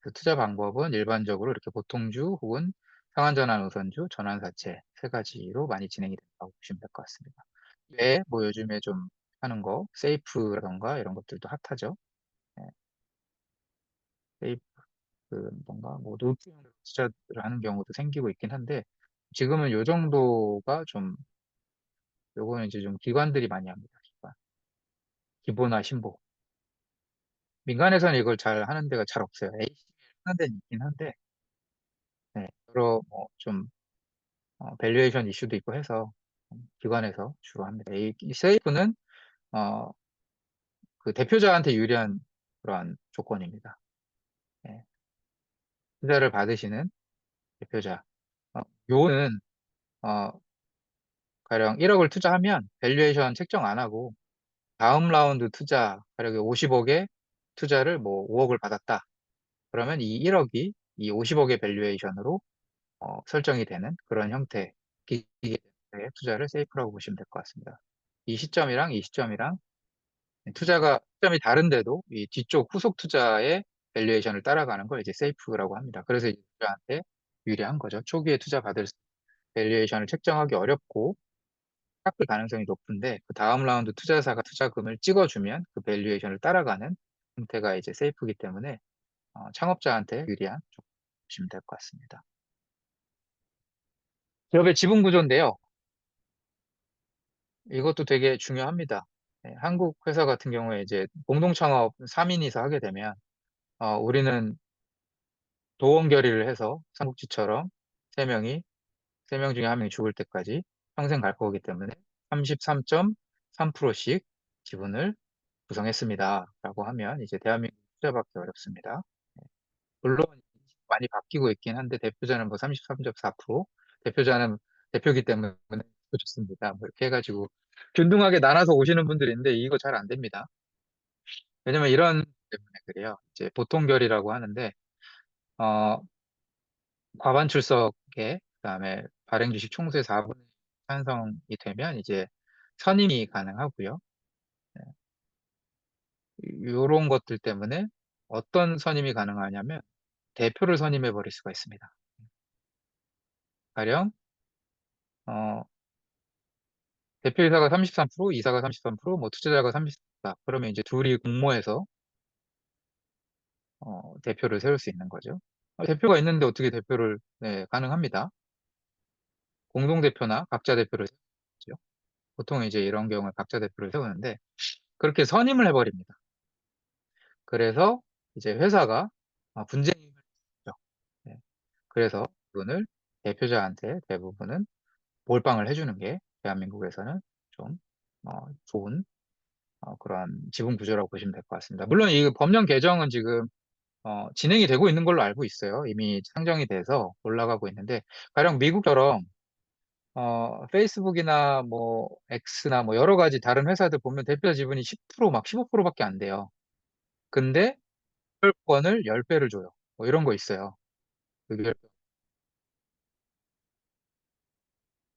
그 투자 방법은 일반적으로 이렇게 보통주 혹은 상한전환 우선주, 전환사채 세 가지로 많이 진행이 된다고 보시면 될 것 같습니다. 외에 뭐 요즘에 좀 하는 거, 세이프라던가 이런 것들도 핫하죠. 네, 세이프, 뭔가 뭐 노트형 투자를 하는 경우도 생기고 있긴 한데 지금은 요 정도가 좀 요거는 이제 좀 기관들이 많이 합니다. 기보나 신보. 민간에서는 이걸 잘 하는 데가 잘 없어요. ACL 하는 데는 있긴 한데 네, 여러 뭐좀 밸류에이션 이슈도 있고 해서 기관에서 주로 합니다. 이 세이프는 어, 그 대표자한테 유리한 그러한 조건입니다. 예, 투자를 받으시는 대표자. 요는 어, 가령 1억을 투자하면 밸류에이션 책정 안 하고 다음 라운드 투자 가령 50억의 투자를 뭐 5억을 받았다. 그러면 이 1억이 이 50억의 밸류에이션으로 설정이 되는 그런 형태의 투자를 세이프라고 보시면 될 것 같습니다. 이 시점이랑 투자가 시점이 다른데도 이 뒤쪽 후속 투자의 밸류에이션을 따라가는 걸 이제 세이프라고 합니다. 그래서 이제 투자한테 유리한 거죠. 초기에 투자 받을 밸류에이션을 책정하기 어렵고 깎을 가능성이 높은데 그 다음 라운드 투자사가 투자금을 찍어주면 그 밸류에이션을 따라가는 형태가 이제 세이프이기 때문에 창업자한테 유리한 쪽 보시면 될 것 같습니다. 기업의 지분 구조인데요. 이것도 되게 중요합니다. 한국 회사 같은 경우에 이제 공동 창업 3인이서 하게 되면 우리는 도원 결의를 해서 삼국지처럼 세 명 중에 한 명이 죽을 때까지 평생 갈 거기 때문에 33.3%씩 지분을 구성했습니다. 라고 하면 이제 대한민국 투자받기 어렵습니다. 물론 많이 바뀌고 있긴 한데 대표자는 뭐 33.4%, 대표자는 대표기 때문에 좋습니다. 뭐 이렇게 해가지고 균등하게 나눠서 오시는 분들인데 이거 잘 안 됩니다. 왜냐면 이런 때문에 그래요. 이제 보통 결의라고 하는데 어, 과반 출석에 그다음에 발행 주식 총수의 4분의 찬성이 되면 이제 선임이 가능하고요. 이런 것들 때문에 어떤 선임이 가능하냐면 대표를 선임해 버릴 수가 있습니다. 가령 어, 대표이사가 33%, 이사가 33%, 뭐 투자자가 34%. 그러면 이제 둘이 공모해서 대표를 세울 수 있는 거죠. 대표가 있는데 어떻게 대표를 네, 가능합니다. 공동대표나 각자 대표를 세우죠. 보통 이제 이런 경우에 각자 대표를 세우는데 그렇게 선임을 해버립니다. 그래서 이제 회사가 분쟁이 생기죠. 네. 그래서 그분을 대표자한테 대부분은 몰빵을 해주는 게 대한민국에서는 좀 좋은 그런 지분 구조라고 보시면 될 것 같습니다. 물론 이 법령 개정은 지금 진행이 되고 있는 걸로 알고 있어요. 이미 상정이 돼서 올라가고 있는데 가령 미국처럼 페이스북이나 뭐 X나 뭐 여러 가지 다른 회사들 보면 대표 지분이 10%막 15%밖에 안 돼요. 근데 의결권을 10배를 줘요. 뭐 이런 거 있어요. 의결.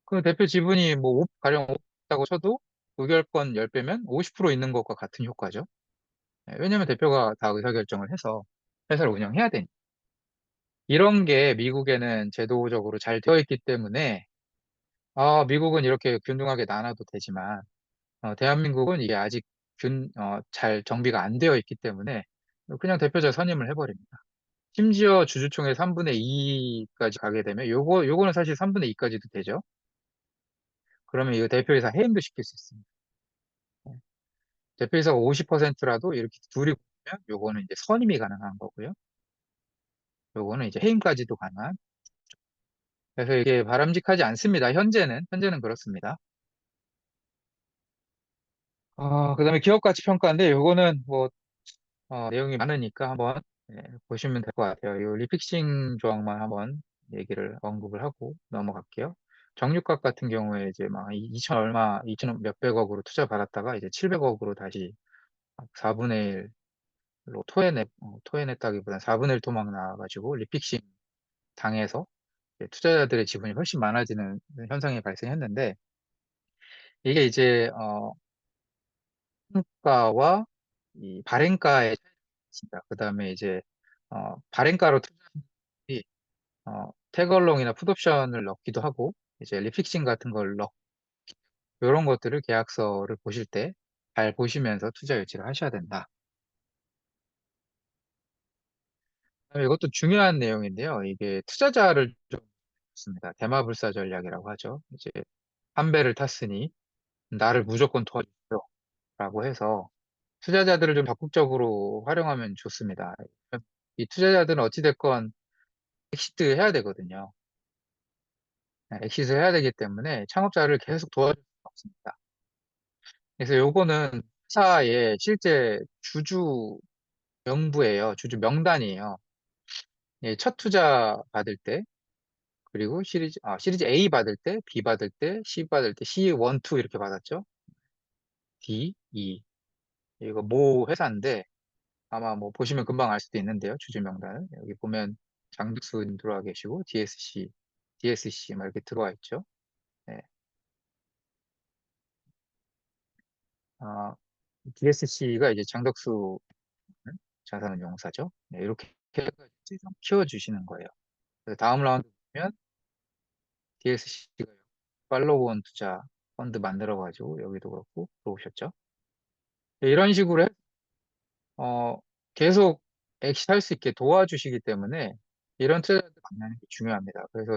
그 대표 지분이 뭐 가령 5%다고 쳐도 의결권 10배면 50% 있는 것과 같은 효과죠. 왜냐면 대표가 다 의사결정을 해서 회사를 운영해야 되니까. 이런 게 미국에는 제도적으로 잘 되어 있기 때문에, 미국은 이렇게 균등하게 나눠도 되지만, 대한민국은 이게 아직 잘 정비가 안 되어 있기 때문에 그냥 대표자 선임을 해버립니다. 심지어 주주총회 3분의 2까지 가게 되면 요거는 사실 3분의 2까지도 되죠. 그러면 이거 대표이사 해임도 시킬 수 있습니다. 네. 대표이사가 50%라도 이렇게 둘이 보면 요거는 이제 선임이 가능한 거고요. 요거는 이제 해임까지도 가능한. 그래서 이게 바람직하지 않습니다. 현재는 그렇습니다. 그다음에 기업 가치 평가인데 요거는 뭐 내용이 많으니까 한번 보시면 될 것 같아요. 이 리픽싱 조항만 한번 얘기를 언급을 하고 넘어갈게요. 정유값 같은 경우에 이제 막 2천 얼마, 2천 몇백억으로 투자 받았다가 이제 700억으로 다시 4분의 1로 토해냈다기보다는 4분의 1 토막 나와가지고 리픽싱 당해서 이제 투자자들의 지분이 훨씬 많아지는 현상이 발생했는데 이게 이제 평가와 이 발행가의 차이가 있습니다. 그다음에 이제 발행가로 투자하는 분들이 태그얼롱이나 풋옵션을 넣기도 하고 이제 리픽싱 같은 걸 넣 이런 것들을 계약서를 보실 때 잘 보시면서 투자 유치를 하셔야 된다. 그다음에 이것도 중요한 내용인데요. 이게 투자자를 좀 습니다. 대마불사 전략이라고 하죠. 이제 한 배를 탔으니 나를 무조건 도와주세요. 라고 해서 투자자들을 좀 적극적으로 활용하면 좋습니다. 이 투자자들은 어찌됐건 엑시트 해야 되거든요. 엑시트 해야 되기 때문에 창업자를 계속 도와줄 수 없습니다. 그래서 요거는 회사의 실제 주주 명부예요. 주주 명단이에요. 예, 첫 투자 받을 때, 그리고 시리즈 A 받을 때, B 받을 때, C 받을 때, C 1, 2 이렇게 받았죠. D, E. 이거 모 회사인데, 아마 뭐 보시면 금방 알 수도 있는데요. 주주 명단을. 여기 보면 장득수님 들어와 계시고, DSC 막 이렇게 들어와 있죠. 네. DSC가 이제 장덕수 자산운용사죠. 네, 이렇게 해서 이제 좀 키워주시는 거예요. 그래서 다음 라운드 보면 DSC가 팔로우온 투자 펀드 만들어가지고 여기도 그렇고 들어오셨죠. 네, 이런 식으로 어, 계속 엑시트 할 수 있게 도와주시기 때문에 이런 투자자들 만나는 게 중요합니다. 그래서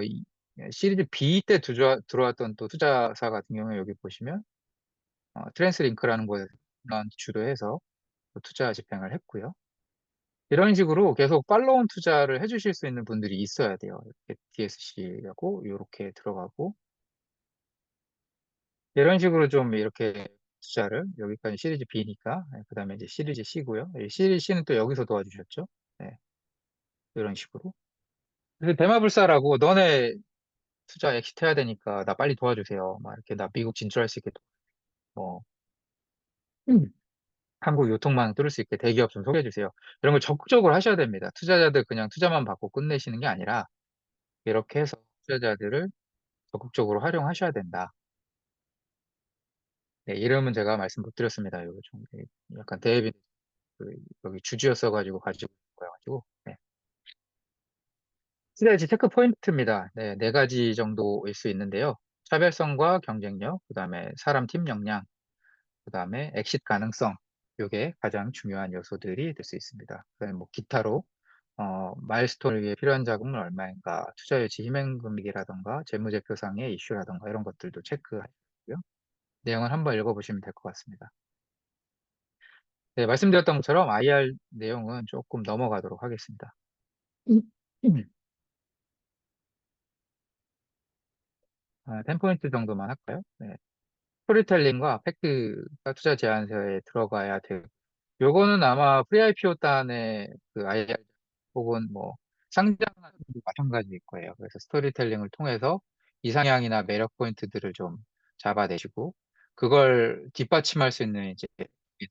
시리즈 B 때 들어왔던 또 투자사 같은 경우에 여기 보시면 트랜스링크라는 거에서 주도해서 투자 집행을 했고요. 이런 식으로 계속 팔로운 투자를 해주실 수 있는 분들이 있어야 돼요. 이렇게 DSC하고 이렇게 들어가고 이런 식으로 좀 이렇게 투자를 여기까지 시리즈 B니까 그 다음에 이제 시리즈 C고요. 시리즈 C는 또 여기서 도와주셨죠. 네, 이런 식으로. 그래서 대마불사라고 너네 투자 엑시트 해야 되니까 나 빨리 도와주세요. 막 이렇게 나 미국 진출할 수 있게 뭐 한국 요통망 뚫을 수 있게 대기업 좀 소개해 주세요. 이런 걸 적극적으로 하셔야 됩니다. 투자자들 그냥 투자만 받고 끝내시는 게 아니라 이렇게 해서 투자자들을 적극적으로 활용하셔야 된다. 네, 이름은 제가 말씀 못 드렸습니다. 이거 좀 약간 대비 여기 주주였어가지고 가지고 있는 거여가지고. 네. 스트레지 체크 포인트입니다. 네, 네 가지 정도일 수 있는데요. 차별성과 경쟁력, 그 다음에 사람 팀 역량, 그 다음에 엑싯 가능성. 이게 가장 중요한 요소들이 될 수 있습니다. 그다음에 뭐 기타로 마일스톤을 위해 필요한 자금은 얼마인가, 투자 유치 희망 금액이라던가, 재무제표상의 이슈라던가 이런 것들도 체크하시고요. 내용을 한번 읽어보시면 될 것 같습니다. 네, 말씀드렸던 것처럼 IR 내용은 조금 넘어가도록 하겠습니다. 음. 10포인트 정도만 할까요? 네. 스토리텔링과 팩트가 투자 제안서에 들어가야 돼요. 요거는 아마 프리-IPO 단의 그 IR 혹은 뭐 상장하는 것도 마찬가지일 거예요. 그래서 스토리텔링을 통해서 이상향이나 매력 포인트들을 좀 잡아내시고 그걸 뒷받침할 수 있는 이제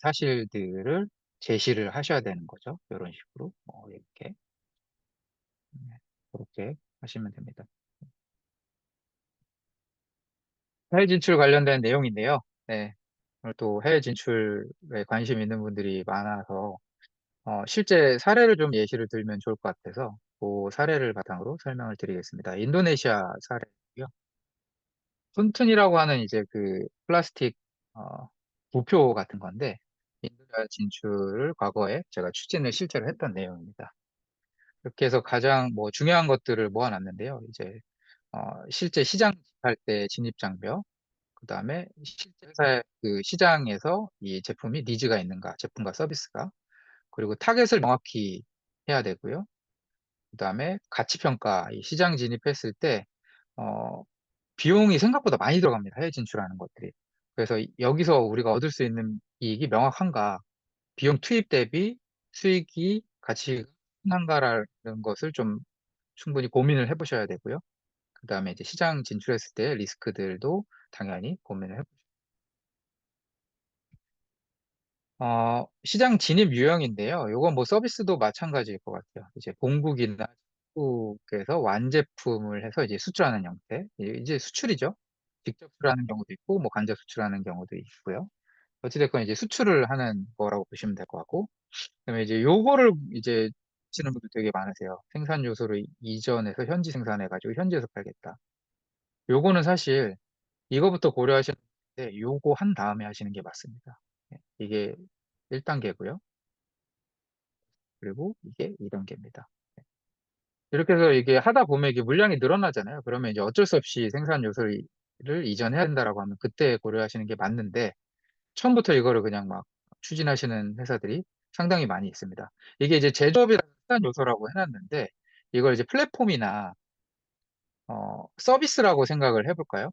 사실들을 제시를 하셔야 되는 거죠. 이런 식으로 이렇게 그렇게 하시면 됩니다. 해외 진출 관련된 내용인데요. 네. 오늘 또 해외 진출에 관심 있는 분들이 많아서 실제 사례를 좀 예시를 들면 좋을 것 같아서 그 사례를 바탕으로 설명을 드리겠습니다. 인도네시아 사례고요. 톤튼이라고 하는 이제 그 플라스틱 어, 부표 같은 건데 인도네시아 진출을 과거에 제가 추진을 실제로 했던 내용입니다. 이렇게 해서 가장 뭐 중요한 것들을 모아놨는데요. 이제 실제 시장 진입할 때 진입 장벽, 그 다음에 실제 회사의 그 시장에서 이 제품이 니즈가 있는가, 제품과 서비스가, 그리고 타겟을 명확히 해야 되고요. 그 다음에 가치 평가, 이 시장 진입했을 때 어, 비용이 생각보다 많이 들어갑니다. 해외 진출하는 것들이. 그래서 여기서 우리가 얻을 수 있는 이익이 명확한가, 비용 투입 대비 수익이 같이 한가라는 것을 좀 충분히 고민을 해보셔야 되고요. 그 다음에 이제 시장 진출했을 때 리스크들도 당연히 고민을 해보셔야 시장 진입 유형인데요. 이건 뭐 서비스도 마찬가지일 것 같아요. 이제 본국이나 국에서 완제품을 해서 이제 수출하는 형태. 이제 수출이죠. 직접 수출하는 경우도 있고, 뭐 간접 수출하는 경우도 있고요. 어찌됐건 이제 수출을 하는 거라고 보시면 될 것 같고, 그다음에 이제 요거를 이제 하시는 분들 되게 많으세요. 생산 요소를 이전해서 현지 생산해가지고 현지에서 팔겠다. 요거는 사실 이거부터 고려하시는 데 요거 한 다음에 하시는 게 맞습니다. 네, 이게 1단계고요. 그리고 이게 2단계입니다. 이렇게 해서 이게 하다 보면 이게 물량이 늘어나잖아요. 그러면 이제 어쩔 수 없이 생산 요소를 이전해야 된다라고 하면 그때 고려하시는 게 맞는데 처음부터 이거를 그냥 막 추진하시는 회사들이 상당히 많이 있습니다. 이게 이제 제조업이라는 생산 요소라고 해놨는데 이걸 이제 플랫폼이나 서비스라고 생각을 해볼까요?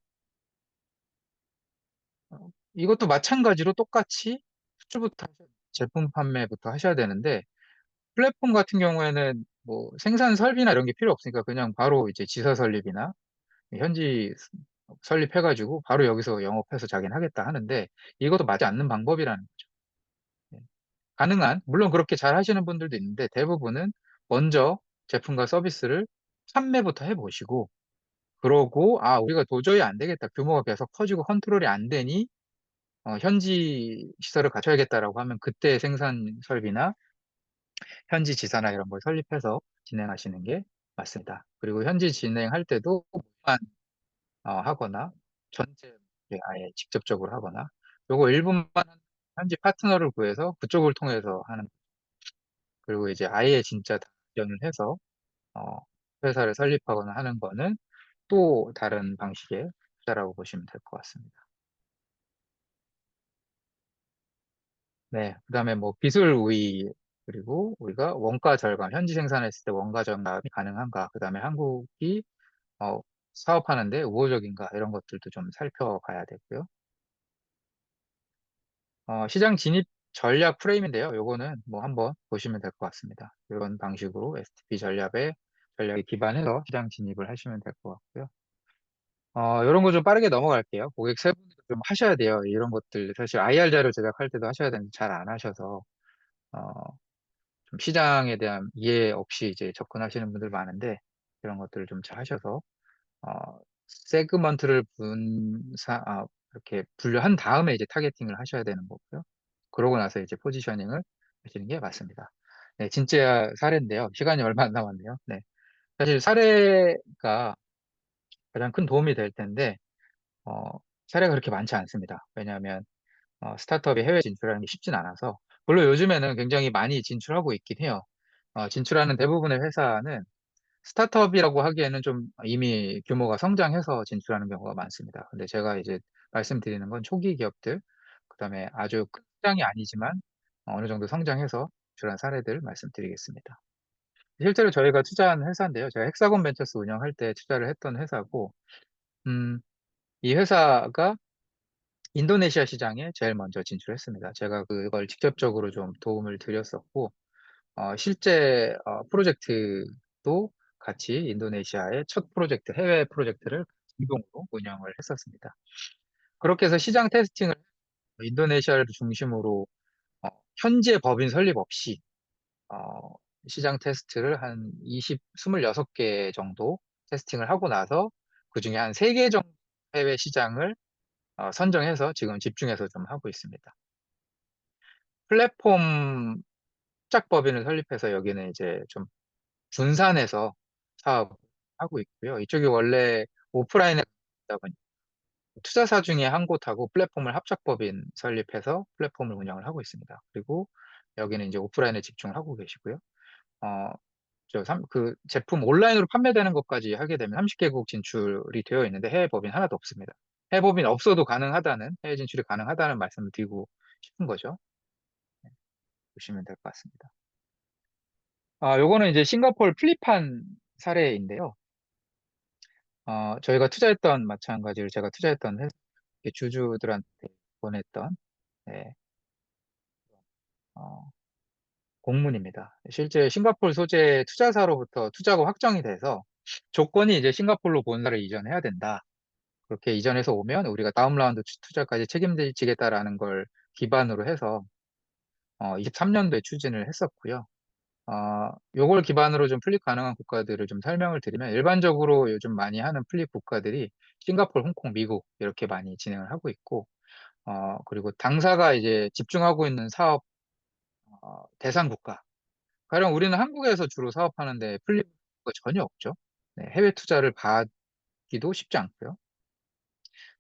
이것도 마찬가지로 똑같이 수주부터 제품 판매부터 하셔야 되는데 플랫폼 같은 경우에는 뭐 생산 설비나 이런 게 필요 없으니까 그냥 바로 이제 지사 설립이나 현지 설립해가지고 바로 여기서 영업해서 자기는 하겠다 하는데 이것도 맞지 않는 방법이라는 거죠. 예. 가능한, 물론 그렇게 잘 하시는 분들도 있는데 대부분은 먼저 제품과 서비스를 판매부터 해보시고 그러고 아 우리가 도저히 안 되겠다, 규모가 계속 커지고 컨트롤이 안 되니 현지 시설을 갖춰야겠다라고 하면 그때 생산 설비나 현지 지사나 이런 걸 설립해서 진행하시는 게 맞습니다. 그리고 현지 진행할 때도 만 하거나 전체 아예 직접적으로 하거나 요거 일부만 현지 파트너를 구해서 그쪽을 통해서 하는, 그리고 이제 아예 진짜 단련을 해서 어, 회사를 설립하거나 하는 거는 또 다른 방식의 투자라고 보시면 될 것 같습니다. 네, 그다음에 뭐 기술 우위, 그리고 우리가 원가 절감, 현지 생산했을 때 원가 절감이 가능한가, 그다음에 한국이 어, 사업하는데 우호적인가 이런 것들도 좀 살펴봐야 되고요. 시장 진입 전략 프레임인데요. 요거는 뭐 한번 보시면 될 것 같습니다. 이런 방식으로 STP 전략에 기반해서 시장 진입을 하시면 될 것 같고요. 이런 거 좀 빠르게 넘어갈게요. 고객 세분화도 좀 하셔야 돼요. 이런 것들 사실 IR 자료 제작할 때도 하셔야 되는데 잘 안 하셔서 어, 좀 시장에 대한 이해 없이 이제 접근하시는 분들 많은데 이런 것들을 좀 잘 하셔서 어, 세그먼트를 이렇게 분류한 다음에 이제 타겟팅을 하셔야 되는 거고요. 그러고 나서 이제 포지셔닝을 하시는 게 맞습니다. 네, 진짜 사례인데요. 시간이 얼마 안 남았네요. 네. 사실 사례가 가장 큰 도움이 될 텐데, 어, 사례가 그렇게 많지 않습니다. 왜냐하면, 스타트업이 해외 진출하는 게 쉽진 않아서, 물론 요즘에는 굉장히 많이 진출하고 있긴 해요. 진출하는 대부분의 회사는 스타트업이라고 하기에는 좀 이미 규모가 성장해서 진출하는 경우가 많습니다. 근데 제가 이제 말씀드리는 건 초기 기업들, 그다음에 아주 큰 성장이 아니지만 어느 정도 성장해서 진출한 사례들 말씀드리겠습니다. 실제로 저희가 투자한 회사인데요. 제가 헥사곤 벤처스 운영할 때 투자를 했던 회사고, 음, 이 회사가 인도네시아 시장에 제일 먼저 진출했습니다. 제가 그걸 직접적으로 좀 도움을 드렸었고, 실제 프로젝트도 같이 인도네시아의 첫 프로젝트, 해외 프로젝트를 공동으로 운영을 했었습니다. 그렇게 해서 시장 테스팅을 인도네시아를 중심으로 현지의 법인 설립 없이 어, 시장 테스트를 한 26개 정도 테스팅을 하고 나서 그중에 한 3개 정도 해외 시장을 선정해서 지금 집중해서 좀 하고 있습니다. 플랫폼 짝법인을 설립해서 여기는 이제 좀 분산해서 사업하고 있고요. 이쪽이 원래 오프라인에 있다 보니 투자사 중에 한 곳하고 플랫폼을 합작법인 설립해서 플랫폼을 운영을 하고 있습니다. 그리고 여기는 이제 오프라인에 집중을 하고 계시고요. 어, 그 제품 온라인으로 판매되는 것까지 하게 되면 30개국 진출이 되어 있는데 해외 법인 하나도 없습니다. 해외 법인 없어도 가능하다는, 해외 진출이 가능하다는 말씀을 드리고 싶은 거죠. 보시면 될 것 같습니다. 요거는 이제 싱가포르 플립한 사례인데요. 저희가 투자했던, 마찬가지로 제가 투자했던 회사 주주들한테 보냈던, 네, 어, 공문입니다. 실제 싱가포르 소재 투자사로부터 투자가 확정이 돼서 조건이 이제 싱가포르로 본사를 이전해야 된다. 그렇게 이전해서 오면 우리가 다음 라운드 투자까지 책임지겠다라는 걸 기반으로 해서 23년도에 추진을 했었고요. 요걸 기반으로 좀 플립 가능한 국가들을 좀 설명을 드리면 일반적으로 요즘 많이 하는 플립 국가들이 싱가포르, 홍콩, 미국 이렇게 많이 진행을 하고 있고 그리고 당사가 이제 집중하고 있는 사업 대상 국가. 가령 우리는 한국에서 주로 사업하는데 플립 전혀 없죠. 네, 해외 투자를 받기도 쉽지 않고요.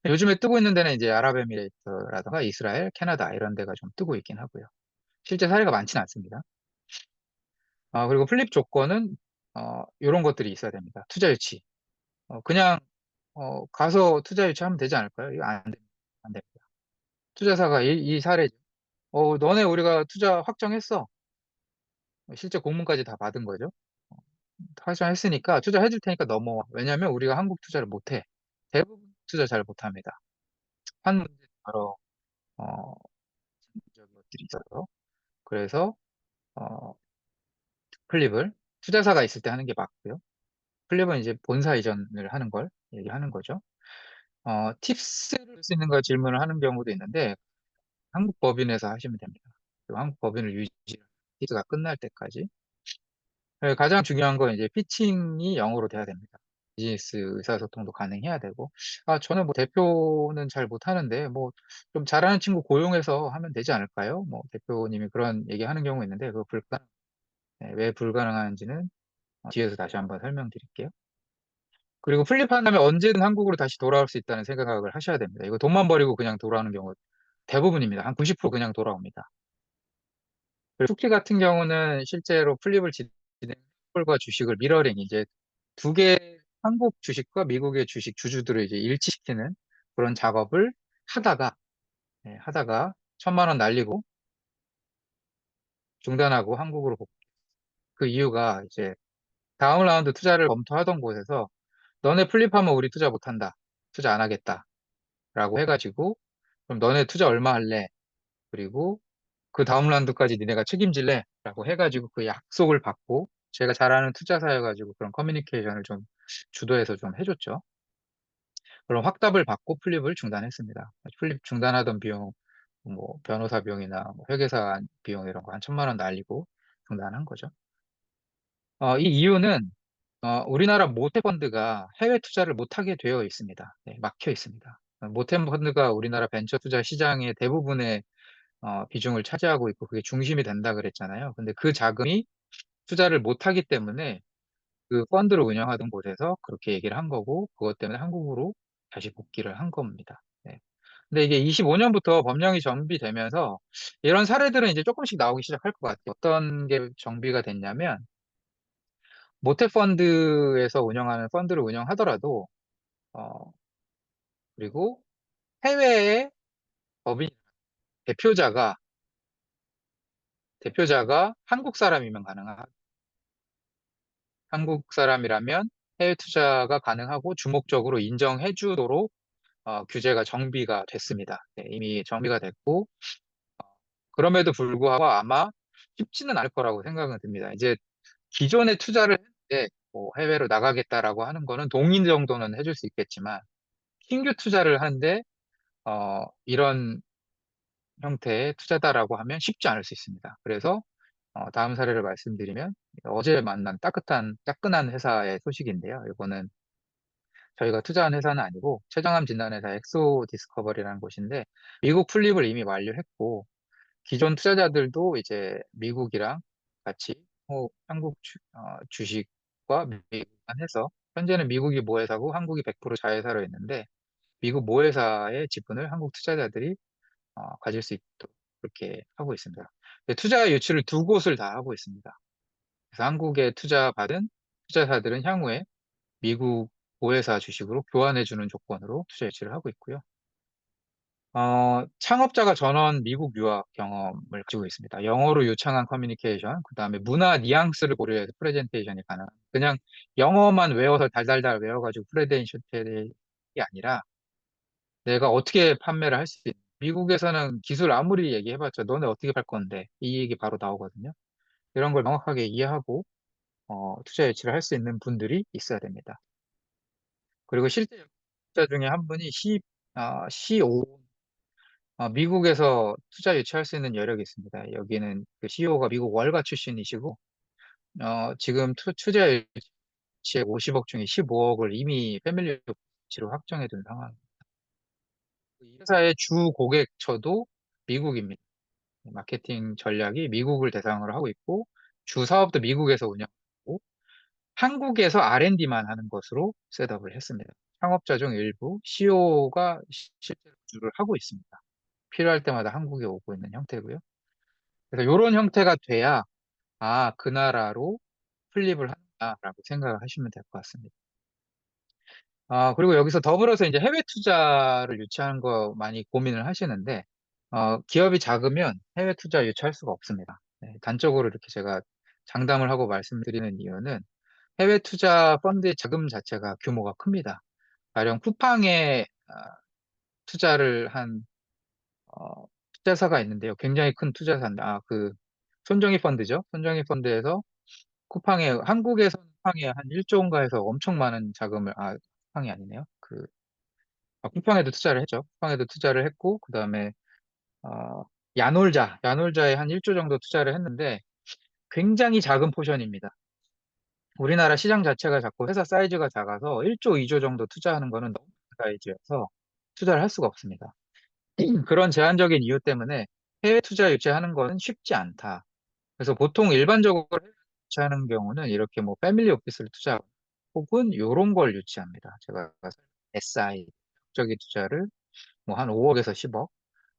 요즘에 뜨고 있는 데는 이제 아랍에미레이트라든가 이스라엘, 캐나다 이런 데가 좀 뜨고 있긴 하고요. 실제 사례가 많지는 않습니다. 그리고 플립 조건은 이런 것들이 있어야 됩니다. 투자 유치. 그냥 가서 투자 유치하면 되지 않을까요? 이거 안 됩니다. 안 됩니다. 투자사가 이 사례, 너네 우리가 투자 확정했어. 실제 공문까지 다 받은 거죠. 어, 확정했으니까 투자해 줄 테니까 넘어와. 왜냐면 우리가 한국 투자를 못 해. 대부분 투자 잘 못합니다. 한 문제 바로 어, 적인 것들이 있어서. 그래서 어, 플립을 투자사가 있을 때 하는 게 맞고요. 플립은 이제 본사 이전을 하는 걸 얘기하는 거죠. 팁스를 줄 수 있는 거 질문을 하는 경우도 있는데 한국 법인에서 하시면 됩니다. 그리고 한국 법인을 팁스가 끝날 때까지. 가장 중요한 건 이제 피칭이 영어로 돼야 됩니다. 비즈니스 의사소통도 가능해야 되고, 저는 뭐 대표는 잘 못하는데, 뭐 좀 잘하는 친구 고용해서 하면 되지 않을까요? 뭐 대표님이 그런 얘기 하는 경우 있는데, 네, 왜 불가능한지는 뒤에서 다시 한번 설명드릴게요. 그리고 플립한다면 언제든 한국으로 다시 돌아올 수 있다는 생각을 하셔야 됩니다. 이거 돈만 버리고 그냥 돌아오는 경우 대부분입니다. 한 90% 그냥 돌아옵니다. 그리고 쿠키 같은 경우는 실제로 플립을 진행, 과 주식을 미러링, 이제 두 개, 한국 주식과 미국의 주식 주주들을 이제 일치시키는 그런 작업을 하다가, 하다가 1,000만 원 날리고 중단하고 한국으로 그 이유가 이제 다음 라운드 투자를 검토하던 곳에서 너네 플립하면 우리 투자 못한다. 투자 안 하겠다. 라고 해가지고 그럼 너네 투자 얼마 할래? 그리고 그 다음 라운드까지 니네가 책임질래? 라고 해가지고 그 약속을 받고 제가 잘 아는 투자사여가지고 그런 커뮤니케이션을 좀 주도해서 좀 해줬죠. 그럼 확답을 받고 플립을 중단했습니다. 플립 중단하던 비용, 뭐 변호사 비용이나 뭐 회계사 비용 이런 거 한 1,000만 원 날리고 중단한 거죠. 이 이유는 우리나라 모태펀드가 해외 투자를 못하게 되어 있습니다. 네, 막혀 있습니다. 모태펀드가 우리나라 벤처 투자 시장의 대부분의 비중을 차지하고 있고 그게 중심이 된다 그랬잖아요. 근데 그 자금이 투자를 못하기 때문에 그 펀드를 운영하던 곳에서 그렇게 얘기를 한 거고 그것 때문에 한국으로 다시 복귀를 한 겁니다. 네. 근데 이게 25년부터 법령이 정비되면서 이런 사례들은 이제 조금씩 나오기 시작할 것 같아요. 어떤 게 정비가 됐냐면 모태펀드에서 운영하는 펀드를 운영하더라도 어, 그리고 해외의 법인 대표자가 한국 사람이면 가능한 한국 사람이라면 해외 투자가 가능하고 주목적으로 인정해 주도록 규제가 정비가 됐습니다. 네, 이미 정비가 됐고 그럼에도 불구하고 아마 쉽지는 않을 거라고 생각은 듭니다. 이제 기존에 투자를 했는데 뭐 해외로 나가겠다라고 하는 거는 동의 정도는 해줄 수 있겠지만 신규 투자를 하는데 이런 형태의 투자다라고 하면 쉽지 않을 수 있습니다. 그래서 다음 사례를 말씀드리면 어제 만난 따끈한 회사의 소식인데요. 이거는 저희가 투자한 회사는 아니고 최정암 진단회사 엑소 디스커버리라는 곳인데 미국 플립을 이미 완료했고 기존 투자자들도 이제 미국이랑 같이 주식과 미국만 해서 현재는 미국이 모회사고 한국이 100% 자회사로 있는데 미국 모회사의 지분을 한국 투자자들이 가질 수 있도록 그렇게 하고 있습니다. 근데 투자 유치를 두 곳을 다 하고 있습니다. 그래서 한국에 투자받은 투자사들은 향후에 미국 모회사 주식으로 교환해주는 조건으로 투자 유치를 하고 있고요. 창업자가 전원 미국 유학 경험을 가지고 있습니다. 영어로 유창한 커뮤니케이션, 그 다음에 문화 뉘앙스를 고려해서 프레젠테이션이 가능한. 그냥 영어만 외워서 달달달 외워가지고 프레젠테이션이 아니라 내가 어떻게 판매를 할 수 있는. 미국에서는 기술 아무리 얘기해봤자 너네 어떻게 팔 건데 이 얘기 바로 나오거든요. 이런 걸 명확하게 이해하고 투자 유치를 할 수 있는 분들이 있어야 됩니다. 그리고 실제 투자 중에 한 분이 CEO, 미국에서 투자 유치할 수 있는 여력이 있습니다. 여기는 그 CEO가 미국 월가 출신이시고, 지금 투자 유치액 50억 중에 15억을 이미 패밀리 오피스로 확정해 둔 상황. 이 회사의 주 고객처도 미국입니다. 마케팅 전략이 미국을 대상으로 하고 있고, 주 사업도 미국에서 운영하고, 한국에서 R&D만 하는 것으로 셋업을 했습니다. 창업자 중 일부 CEO가 실제로 주를 하고 있습니다. 필요할 때마다 한국에 오고 있는 형태고요. 그래서 이런 형태가 돼야 그 나라로 플립을 한다라고 생각을 하시면 될 것 같습니다. 그리고 여기서 더불어서 이제 해외 투자를 유치하는 거 많이 고민을 하시는데 기업이 작으면 해외 투자 유치할 수가 없습니다. 네, 단적으로 이렇게 제가 장담을 하고 말씀드리는 이유는 해외 투자 펀드의 자금 자체가 규모가 큽니다. 가령 쿠팡에 투자를 한 투자사가 있는데요. 굉장히 큰 투자사인데, 손정희 펀드죠. 손정희 펀드에서 한국에서 쿠팡에 한 1조 원가 해서 엄청 많은 자금을, 쿠팡이 아니네요. 쿠팡에도 투자를 했죠. 쿠팡에도 투자를 했고, 그 다음에, 야놀자에 한 1조 정도 투자를 했는데, 굉장히 작은 포션입니다. 우리나라 시장 자체가 작고 회사 사이즈가 작아서 1조, 2조 정도 투자하는 거는 너무 큰 사이즈여서 투자를 할 수가 없습니다. 그런 제한적인 이유 때문에 해외 투자 유치하는 거는 쉽지 않다. 그래서 보통 일반적으로 해외 유치하는 경우는 이렇게 뭐 패밀리 오피스를 투자 혹은 이런 걸 유치합니다. 제가 SI, 적인 투자를 뭐 한 5억에서 10억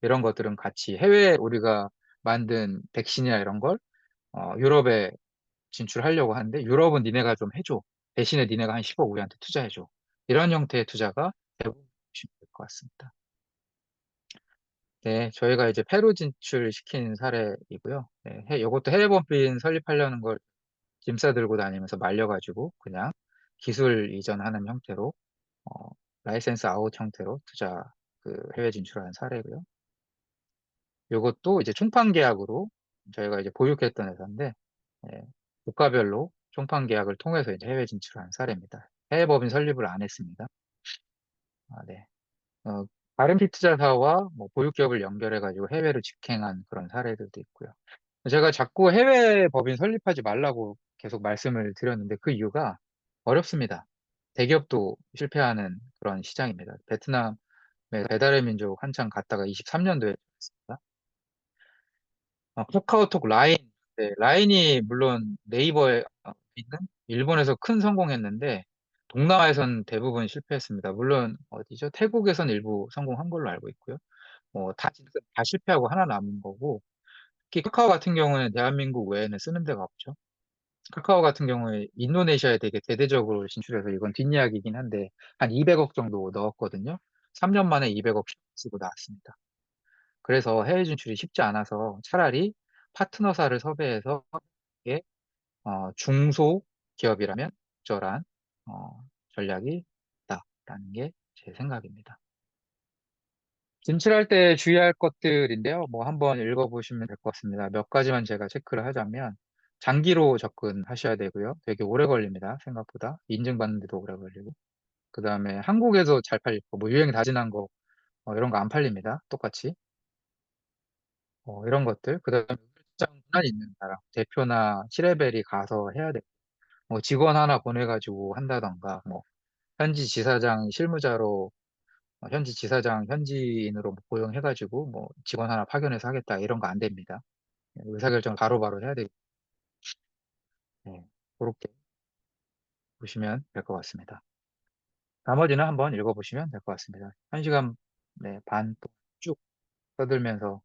이런 것들은 같이 해외 우리가 만든 백신이나 이런 걸 유럽에 진출하려고 하는데 유럽은 니네가 좀 해줘. 대신에 니네가 한 10억 우리한테 투자해줘. 이런 형태의 투자가 대부분 될 것 같습니다. 네, 저희가 이제 페루 진출시킨 사례이고요. 네, 이것도 해외 법인 설립하려는 걸 짐 싸들고 다니면서 말려가지고 그냥 기술 이전하는 형태로 어, 라이센스 아웃 형태로 해외 진출하는 사례고요. 이것도 이제 총판 계약으로 저희가 이제 보유했던 회사인데 예, 국가별로 총판 계약을 통해서 이제 해외 진출하는 사례입니다. 해외 법인 설립을 안 했습니다. 네. 어, 다른 피투자사와 뭐 보유기업을 연결해가지고 해외로 직행한 그런 사례들도 있고요. 제가 자꾸 해외 법인 설립하지 말라고 계속 말씀을 드렸는데 그 이유가 어렵습니다. 대기업도 실패하는 그런 시장입니다. 베트남에 배달의 민족 한창 갔다가 23년도에 했습니다. 카카오톡 라인, 네, 라인이 물론 네이버에 있는 일본에서 큰 성공했는데 동남아에선 대부분 실패했습니다. 물론 어디죠? 태국에선 일부 성공한 걸로 알고 있고요. 다 실패하고 하나 남은 거고 특히 카카오 같은 경우는 대한민국 외에는 쓰는 데가 없죠. 카카오 같은 경우에 인도네시아에 되게 대대적으로 진출해서 이건 뒷이야기이긴 한데 한 200억 정도 넣었거든요. 3년 만에 200억 쓰고 나왔습니다. 그래서 해외 진출이 쉽지 않아서 차라리 파트너사를 섭외해서 이게 중소 기업이라면 적절한 전략이 있다라는 게 제 생각입니다. 진출할 때 주의할 것들인데요. 뭐 한번 읽어보시면 될 것 같습니다. 몇 가지만 제가 체크를 하자면 장기로 접근하셔야 되고요. 되게 오래 걸립니다. 생각보다 인증받는데도 오래 걸리고. 그 다음에 한국에서 잘 팔릴 거, 뭐 유행 다 지난 거 이런 거 안 팔립니다. 똑같이. 이런 것들. 그 다음에 출장 권한이 있는 사람, 대표나 시레벨이 가서 해야 돼. 뭐 직원 하나 보내가지고 한다던가, 뭐 현지 지사장 실무자로 현지 지사장 현지인으로 고용해가지고 뭐 직원 하나 파견해서 하겠다 이런 거 안 됩니다. 의사결정 바로바로 해야 되고 네, 그렇게 보시면 될 것 같습니다. 나머지는 한번 읽어보시면 될 것 같습니다. 1시간 네, 반 쭉 떠들면서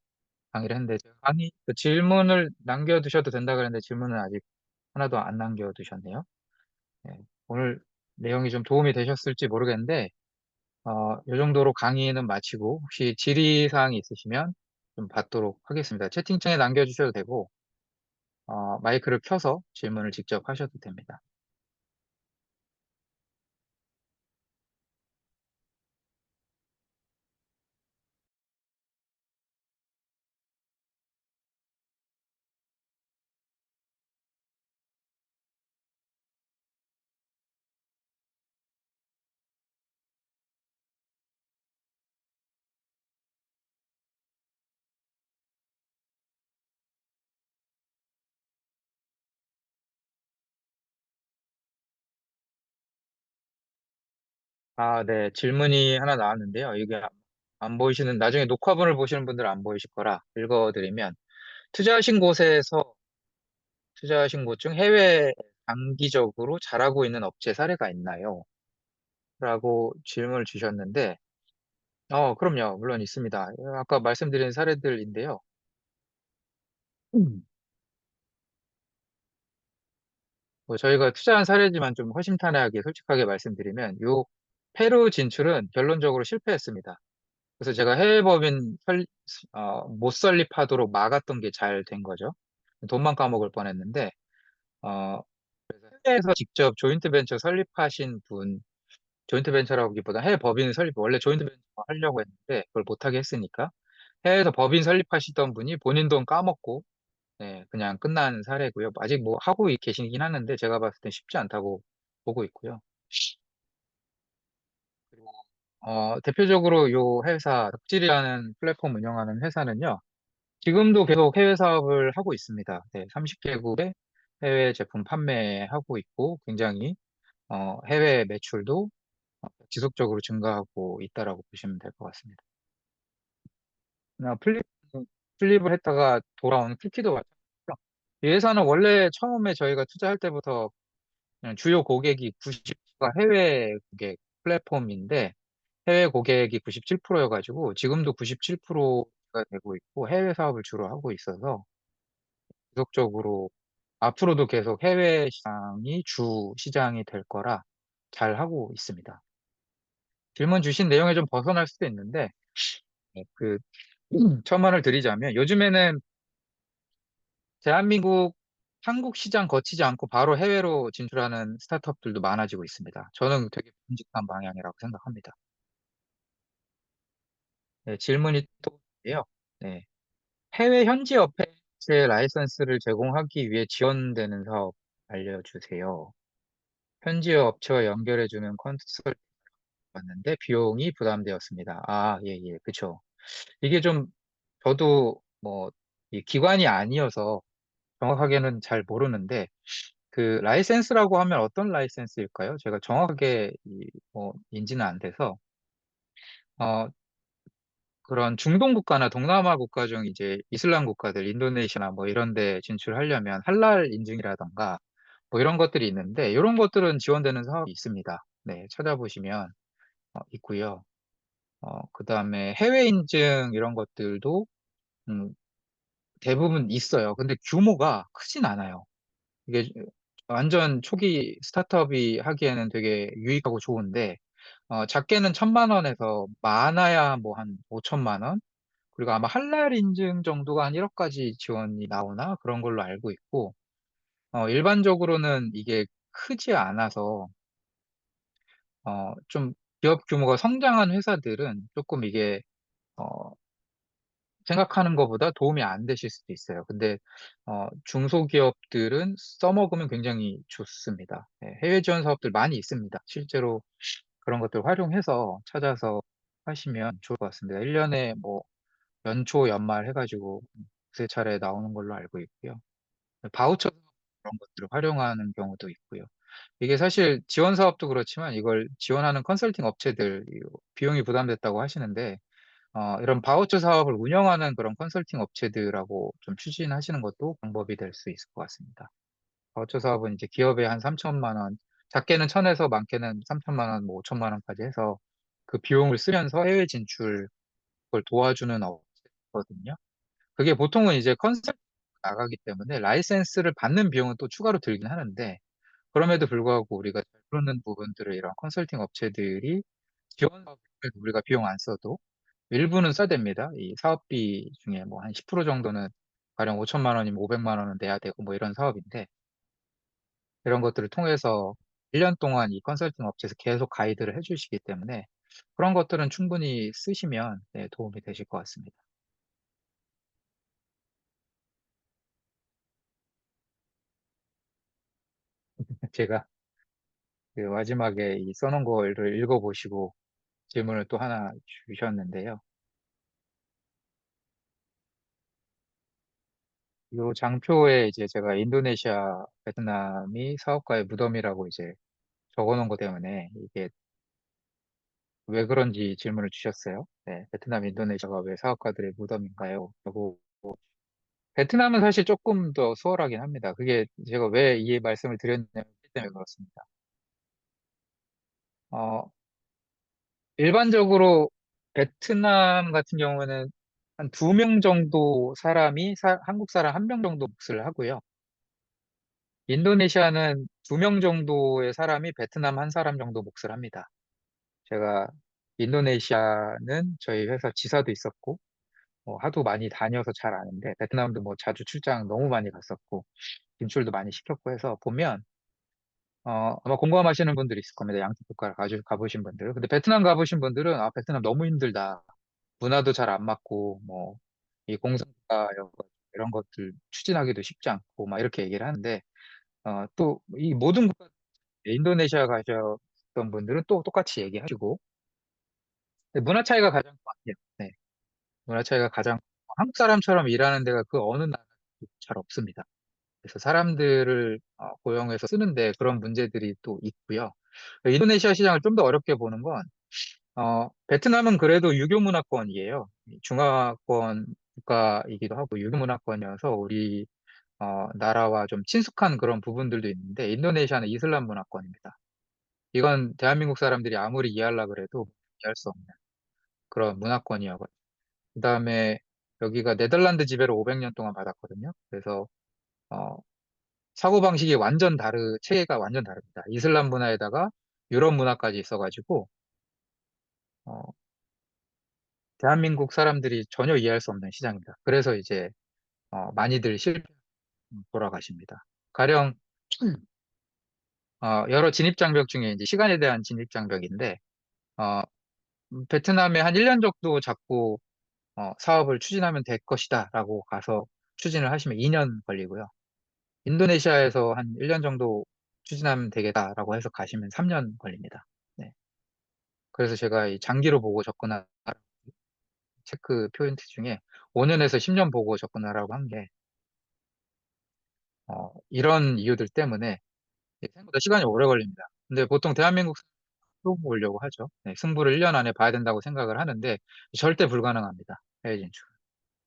강의를 했는데, 제가 강의, 그 질문을 남겨두셔도 된다 그랬는데 질문은 아직 하나도 안 남겨두셨네요. 네, 오늘 내용이 좀 도움이 되셨을지 모르겠는데, 이 정도로 강의는 마치고 혹시 질의사항이 있으시면 좀 받도록 하겠습니다. 채팅창에 남겨주셔도 되고, 마이크를 켜서 질문을 직접 하셔도 됩니다. 네. 질문이 하나 나왔는데요. 이게 안 보이시는, 나중에 녹화본을 보시는 분들은 안 보이실 거라 읽어드리면, 투자하신 곳에서, 투자하신 곳 중 해외 장기적으로 잘하고 있는 업체 사례가 있나요? 라고 질문을 주셨는데, 그럼요. 물론 있습니다. 아까 말씀드린 사례들인데요. 음. 뭐 저희가 투자한 사례지만 좀 허심탄회하게 솔직하게 말씀드리면, 요 페루 진출은 결론적으로 실패했습니다. 그래서 제가 해외 법인 못 설립하도록 막았던 게 잘 된 거죠. 돈만 까먹을 뻔했는데, 어, 해외에서 직접 조인트 벤처 설립하신 분, 조인트 벤처라기보다 해외 법인 설립, 원래 조인트 벤처 하려고 했는데, 그걸 못하게 했으니까, 해외에서 법인 설립하시던 분이 본인 돈 까먹고, 네, 그냥 끝난 사례고요. 아직 뭐 하고 계시긴 하는데, 제가 봤을 땐 쉽지 않다고 보고 있고요. 그리고, 대표적으로 요 회사, 덕질이라는 플랫폼 운영하는 회사는요, 지금도 계속 해외 사업을 하고 있습니다. 네, 30개국에 해외 제품 판매하고 있고, 굉장히 해외 매출도 지속적으로 증가하고 있다라고 보시면 될 것 같습니다. 나 플립을 했다가 돌아오는 쿠키도 마찬가지죠. 이 회사는 원래 처음에 저희가 투자할 때부터 그냥 주요 고객이 90%가 해외 고객 플랫폼인데, 해외 고객이 97%여가지고 지금도 97%가 되고 있고, 해외 사업을 주로 하고 있어서 지속적으로 앞으로도 계속 해외 시장이 주 시장이 될 거라 잘 하고 있습니다. 질문 주신 내용에 좀 벗어날 수도 있는데, 네, 첨언을 드리자면, 요즘에는 대한민국, 한국 시장 거치지 않고 바로 해외로 진출하는 스타트업들도 많아지고 있습니다. 저는 되게 바람직한 방향이라고 생각합니다. 네, 질문이 또 있는데요. 네, 해외 현지 업체의 라이선스를 제공하기 위해 지원되는 사업 알려주세요. 현지 업체와 연결해주는 컨설팅 받는데 비용이 부담되었습니다. 예, 예, 그쵸. 이게 좀, 저도 뭐, 이 기관이 아니어서 정확하게는 잘 모르는데, 그 라이센스라고 하면 어떤 라이센스일까요? 제가 정확하게 인지는 안 돼서, 어, 그런 중동 국가나 동남아 국가 중 이제 이슬람 국가들, 인도네시아나 뭐 이런 데 진출하려면 할랄 인증이라던가 뭐 이런 것들이 있는데, 이런 것들은 지원되는 사업이 있습니다. 네, 찾아보시면 있고요. 그 다음에 해외 인증 이런 것들도 음, 대부분 있어요. 근데 규모가 크진 않아요. 이게 완전 초기 스타트업이 하기에는 되게 유익하고 좋은데, 작게는 1,000만 원에서 많아야 뭐 한 5천만 원? 그리고 아마 할랄 인증 정도가 한 1억까지 지원이 나오나? 그런 걸로 알고 있고, 일반적으로는 이게 크지 않아서, 좀 기업 규모가 성장한 회사들은 조금 이게, 어, 생각하는 것보다 도움이 안 되실 수도 있어요. 근데 중소기업들은 써먹으면 굉장히 좋습니다. 네, 해외 지원 사업들 많이 있습니다. 실제로 그런 것들 활용해서 찾아서 하시면 좋을 것 같습니다. 1년에 뭐 연초, 연말 해가지고 두세 차례 나오는 걸로 알고 있고요. 바우처 그런 것들을 활용하는 경우도 있고요. 이게 사실 지원 사업도 그렇지만 이걸 지원하는 컨설팅 업체들 비용이 부담됐다고 하시는데, 이런 바우처 사업을 운영하는 그런 컨설팅 업체들하고 좀 추진하시는 것도 방법이 될 수 있을 것 같습니다. 바우처 사업은 이제 기업에 한 3천만 원, 작게는 1,000에서 많게는 3천만 원, 뭐 5천만 원까지 해서 그 비용을 쓰면서 해외 진출 을 도와주는 업체거든요. 그게 보통은 이제 컨설팅 나가기 때문에 라이센스를 받는 비용은 또 추가로 들긴 하는데 그럼에도 불구하고 우리가 잘 모르는 부분들을 이런 컨설팅 업체들이 지원 사업을 우리가 비용 안 써도 일부는 써야 됩니다. 이 사업비 중에 뭐 한 10% 정도는 가령 5천만 원이면 500만 원은 내야 되고 뭐 이런 사업인데 이런 것들을 통해서 1년 동안 이 컨설팅 업체에서 계속 가이드를 해주시기 때문에 그런 것들은 충분히 쓰시면 네, 도움이 되실 것 같습니다. 제가 그 마지막에 이 써놓은 거를 읽어보시고 질문을 또 하나 주셨는데요. 이 장표에 이제 제가 인도네시아, 베트남이 사업가의 무덤이라고 이제 적어놓은 것 때문에 이게 왜 그런지 질문을 주셨어요. 네, 베트남, 인도네시아가 왜 사업가들의 무덤인가요? 라고. 베트남은 사실 조금 더 수월하긴 합니다. 그게 제가 왜 이 말씀을 드렸냐면, 그 때문에 그렇습니다. 어, 일반적으로 베트남 같은 경우는 한 2명 정도 사람이 한국 사람 1명 정도 몫을 하고요. 인도네시아는 2명 정도의 사람이 베트남 한 사람 정도 몫을 합니다. 제가 인도네시아는 저희 회사 지사도 있었고, 하도 많이 다녀서 잘 아는데, 베트남도 뭐 자주 출장 너무 많이 갔었고, 진출도 많이 시켰고 해서 보면, 아마 공감하시는 분들이 있을 겁니다. 양쪽 국가를 가보신 분들. 근데 베트남 가보신 분들은, 아, 베트남 너무 힘들다. 문화도 잘 안 맞고, 뭐, 이 공산화 이런 것들 추진하기도 쉽지 않고, 막 이렇게 얘기를 하는데, 또, 이 모든 국가, 인도네시아 가셨던 분들은 또 똑같이 얘기하시고, 문화 차이가 가장 큰 것 같아요. 네. 문화 차이가 가장, 한국 사람처럼 일하는 데가 그 어느 나라도 잘 없습니다. 그래서 사람들을 고용해서 쓰는데 그런 문제들이 또 있고요. 인도네시아 시장을 좀 더 어렵게 보는 건, 베트남은 그래도 유교 문화권이에요. 중화권 국가이기도 하고 유교 문화권이어서 우리 나라와 좀 친숙한 그런 부분들도 있는데 인도네시아는 이슬람 문화권입니다. 이건 대한민국 사람들이 아무리 이해하려 그래도 이해할 수 없는 그런 문화권이어서 그다음에 여기가 네덜란드 지배를 500년 동안 받았거든요. 그래서 어, 사고방식이 체계가 완전 다릅니다. 이슬람 문화에다가 유럽 문화까지 있어가지고 어, 대한민국 사람들이 전혀 이해할 수 없는 시장입니다. 그래서 이제 많이들 돌아가십니다. 가령 여러 진입 장벽 중에 이제 시간에 대한 진입 장벽인데 어, 베트남에 한 1년 정도 잡고 사업을 추진하면 될 것이다라고 가서 추진을 하시면 2년 걸리고요. 인도네시아에서 한 1년 정도 추진하면 되겠다라고 해서 가시면 3년 걸립니다. 네. 그래서 제가 이 장기로 보고 접근한 체크 포인트 중에 5년에서 10년 보고 접근하라고 한 게, 이런 이유들 때문에 생각보다 시간이 오래 걸립니다. 근데 보통 대한민국 승부 보려고 하죠. 네, 승부를 1년 안에 봐야 된다고 생각을 하는데 절대 불가능합니다. 해외 진출.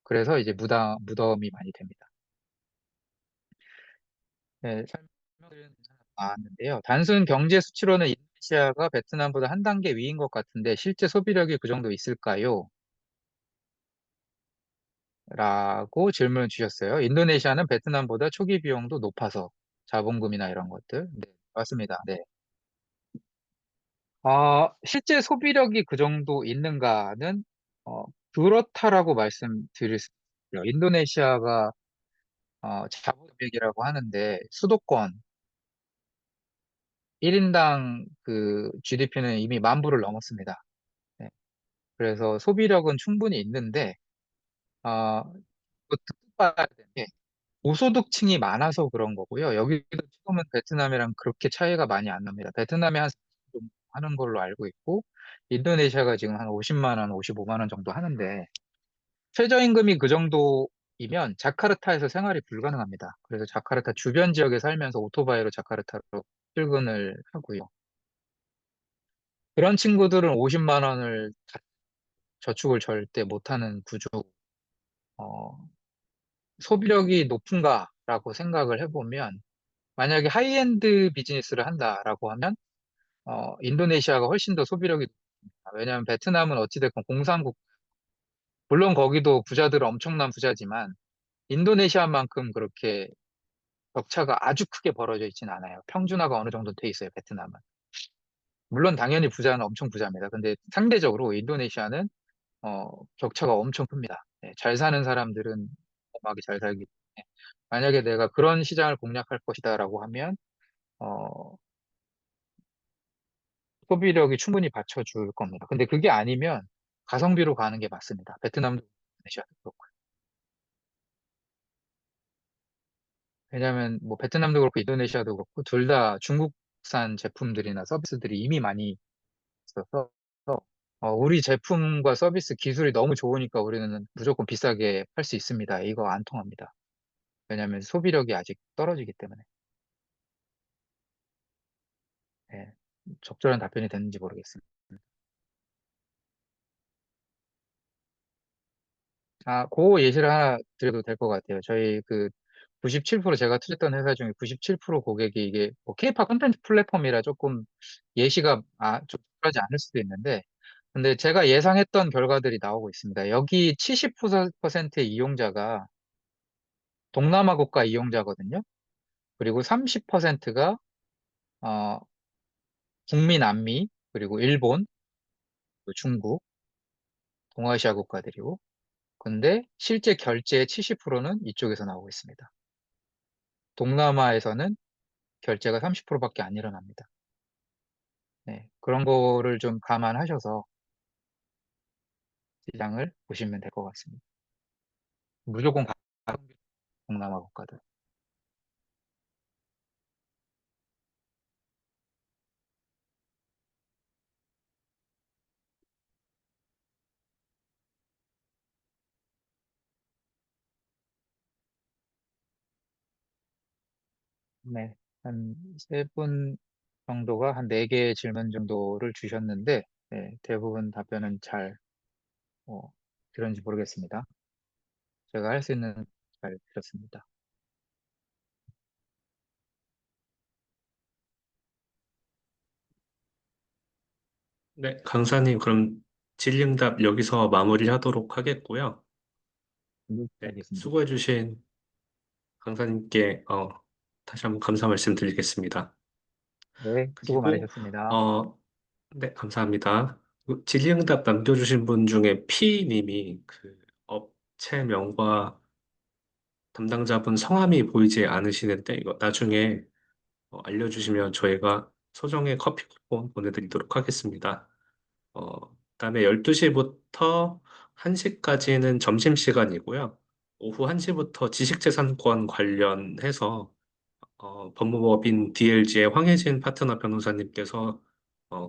그래서 이제 무덤이 많이 됩니다. 네, 설명드리는 나왔는데요. 단순 경제 수치로는 인도네시아가 베트남보다 한 단계 위인 것 같은데 실제 소비력이 그 정도 있을까요? 라고 질문을 주셨어요. 인도네시아는 베트남보다 초기 비용도 높아서 자본금이나 이런 것들. 네, 맞습니다. 네. 실제 소비력이 그 정도 있는가는 어, 그렇다라고 말씀드릴 수 있어요. 인도네시아가 자본금액이라고 하는데 수도권 1인당 그 GDP는 이미 10,000불을 넘었습니다. 네. 그래서 소비력은 충분히 있는데 또 봐야 되는 게 고소득층이 많아서 그런 거고요. 여기도 지금은 베트남이랑 그렇게 차이가 많이 안 납니다. 베트남이 한 40 정도 하는 걸로 알고 있고, 인도네시아가 지금 한 50만 원, 55만 원 정도 하는데, 최저임금이 그 정도이면 자카르타에서 생활이 불가능합니다. 그래서 자카르타 주변 지역에 살면서 오토바이로 자카르타로 출근을 하고요. 그런 친구들은 50만 원을 저축을 절대 못하는 구조, 어, 소비력이 높은가라고 생각을 해보면, 만약에 하이엔드 비즈니스를 한다라고 하면 인도네시아가 훨씬 더 소비력이 높습니다. 왜냐하면 베트남은 어찌됐건 공산국, 물론 거기도 부자들은 엄청난 부자지만 인도네시아만큼 그렇게 격차가 아주 크게 벌어져 있진 않아요. 평준화가 어느 정도 돼 있어요, 베트남은. 물론 당연히 부자는 엄청 부자입니다. 근데 상대적으로 인도네시아는 격차가 엄청 큽니다. 네, 잘 사는 사람들은 어마하게 잘 살기 때문에 만약에 내가 그런 시장을 공략할 것이다라고 하면 어, 소비력이 충분히 받쳐줄 겁니다. 근데 그게 아니면 가성비로 가는 게 맞습니다. 베트남도 인도네시아도 그렇고. 왜냐하면 뭐 베트남도 그렇고 인도네시아도 그렇고 둘 다 중국산 제품들이나 서비스들이 이미 많이 있어서 우리 제품과 서비스 기술이 너무 좋으니까 우리는 무조건 비싸게 팔 수 있습니다. 이거 안 통합니다. 왜냐하면 소비력이 아직 떨어지기 때문에. 예, 적절한 답변이 됐는지 모르겠습니다. 그 예시를 하나 드려도 될 것 같아요. 저희 그 97% 제가 투자했던 회사 중에 97% 고객이 이게 뭐 K-팝 콘텐츠 플랫폼이라 조금 예시가 좀 그러지 않을 수도 있는데, 근데 제가 예상했던 결과들이 나오고 있습니다. 여기 70%의 이용자가 동남아 국가 이용자거든요. 그리고 30%가 북미, 남미, 그리고 일본, 또 중국, 동아시아 국가들이고, 근데 실제 결제의 70%는 이쪽에서 나오고 있습니다. 동남아에서는 결제가 30%밖에 안 일어납니다. 네, 그런 거를 좀 감안하셔서 시장을 보시면 될 것 같습니다. 무조건 동남아 국가들. 네, 한 세 분 정도가 한 네 개의 질문 정도를 주셨는데, 네, 대부분 답변은 잘 들었는지 모르겠습니다. 제가 할 수 있는 잘 들었습니다. 네, 강사님, 그럼 질의응답 여기서 마무리하도록 하겠고요. 네, 네, 알겠습니다. 수고해주신 강사님께 다시 한번 감사 말씀드리겠습니다. 네, 수고 그리고 많으셨습니다. 어, 네, 감사합니다. 그 질의응답 남겨주신 분 중에 P님이 그 업체명과 담당자분 성함이 보이지 않으시는데 이거 나중에 알려주시면 저희가 소정의 커피 쿠폰 보내드리도록 하겠습니다. 그다음에 12시부터 1시까지는 점심시간이고요. 오후 1시부터 지식재산권 관련해서 법무법인 DLG의 황혜진 파트너 변호사님께서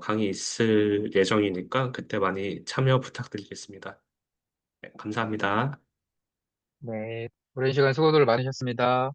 강의 있을 예정이니까 그때 많이 참여 부탁드리겠습니다. 네, 감사합니다. 네, 오랜 시간 수고들 많으셨습니다.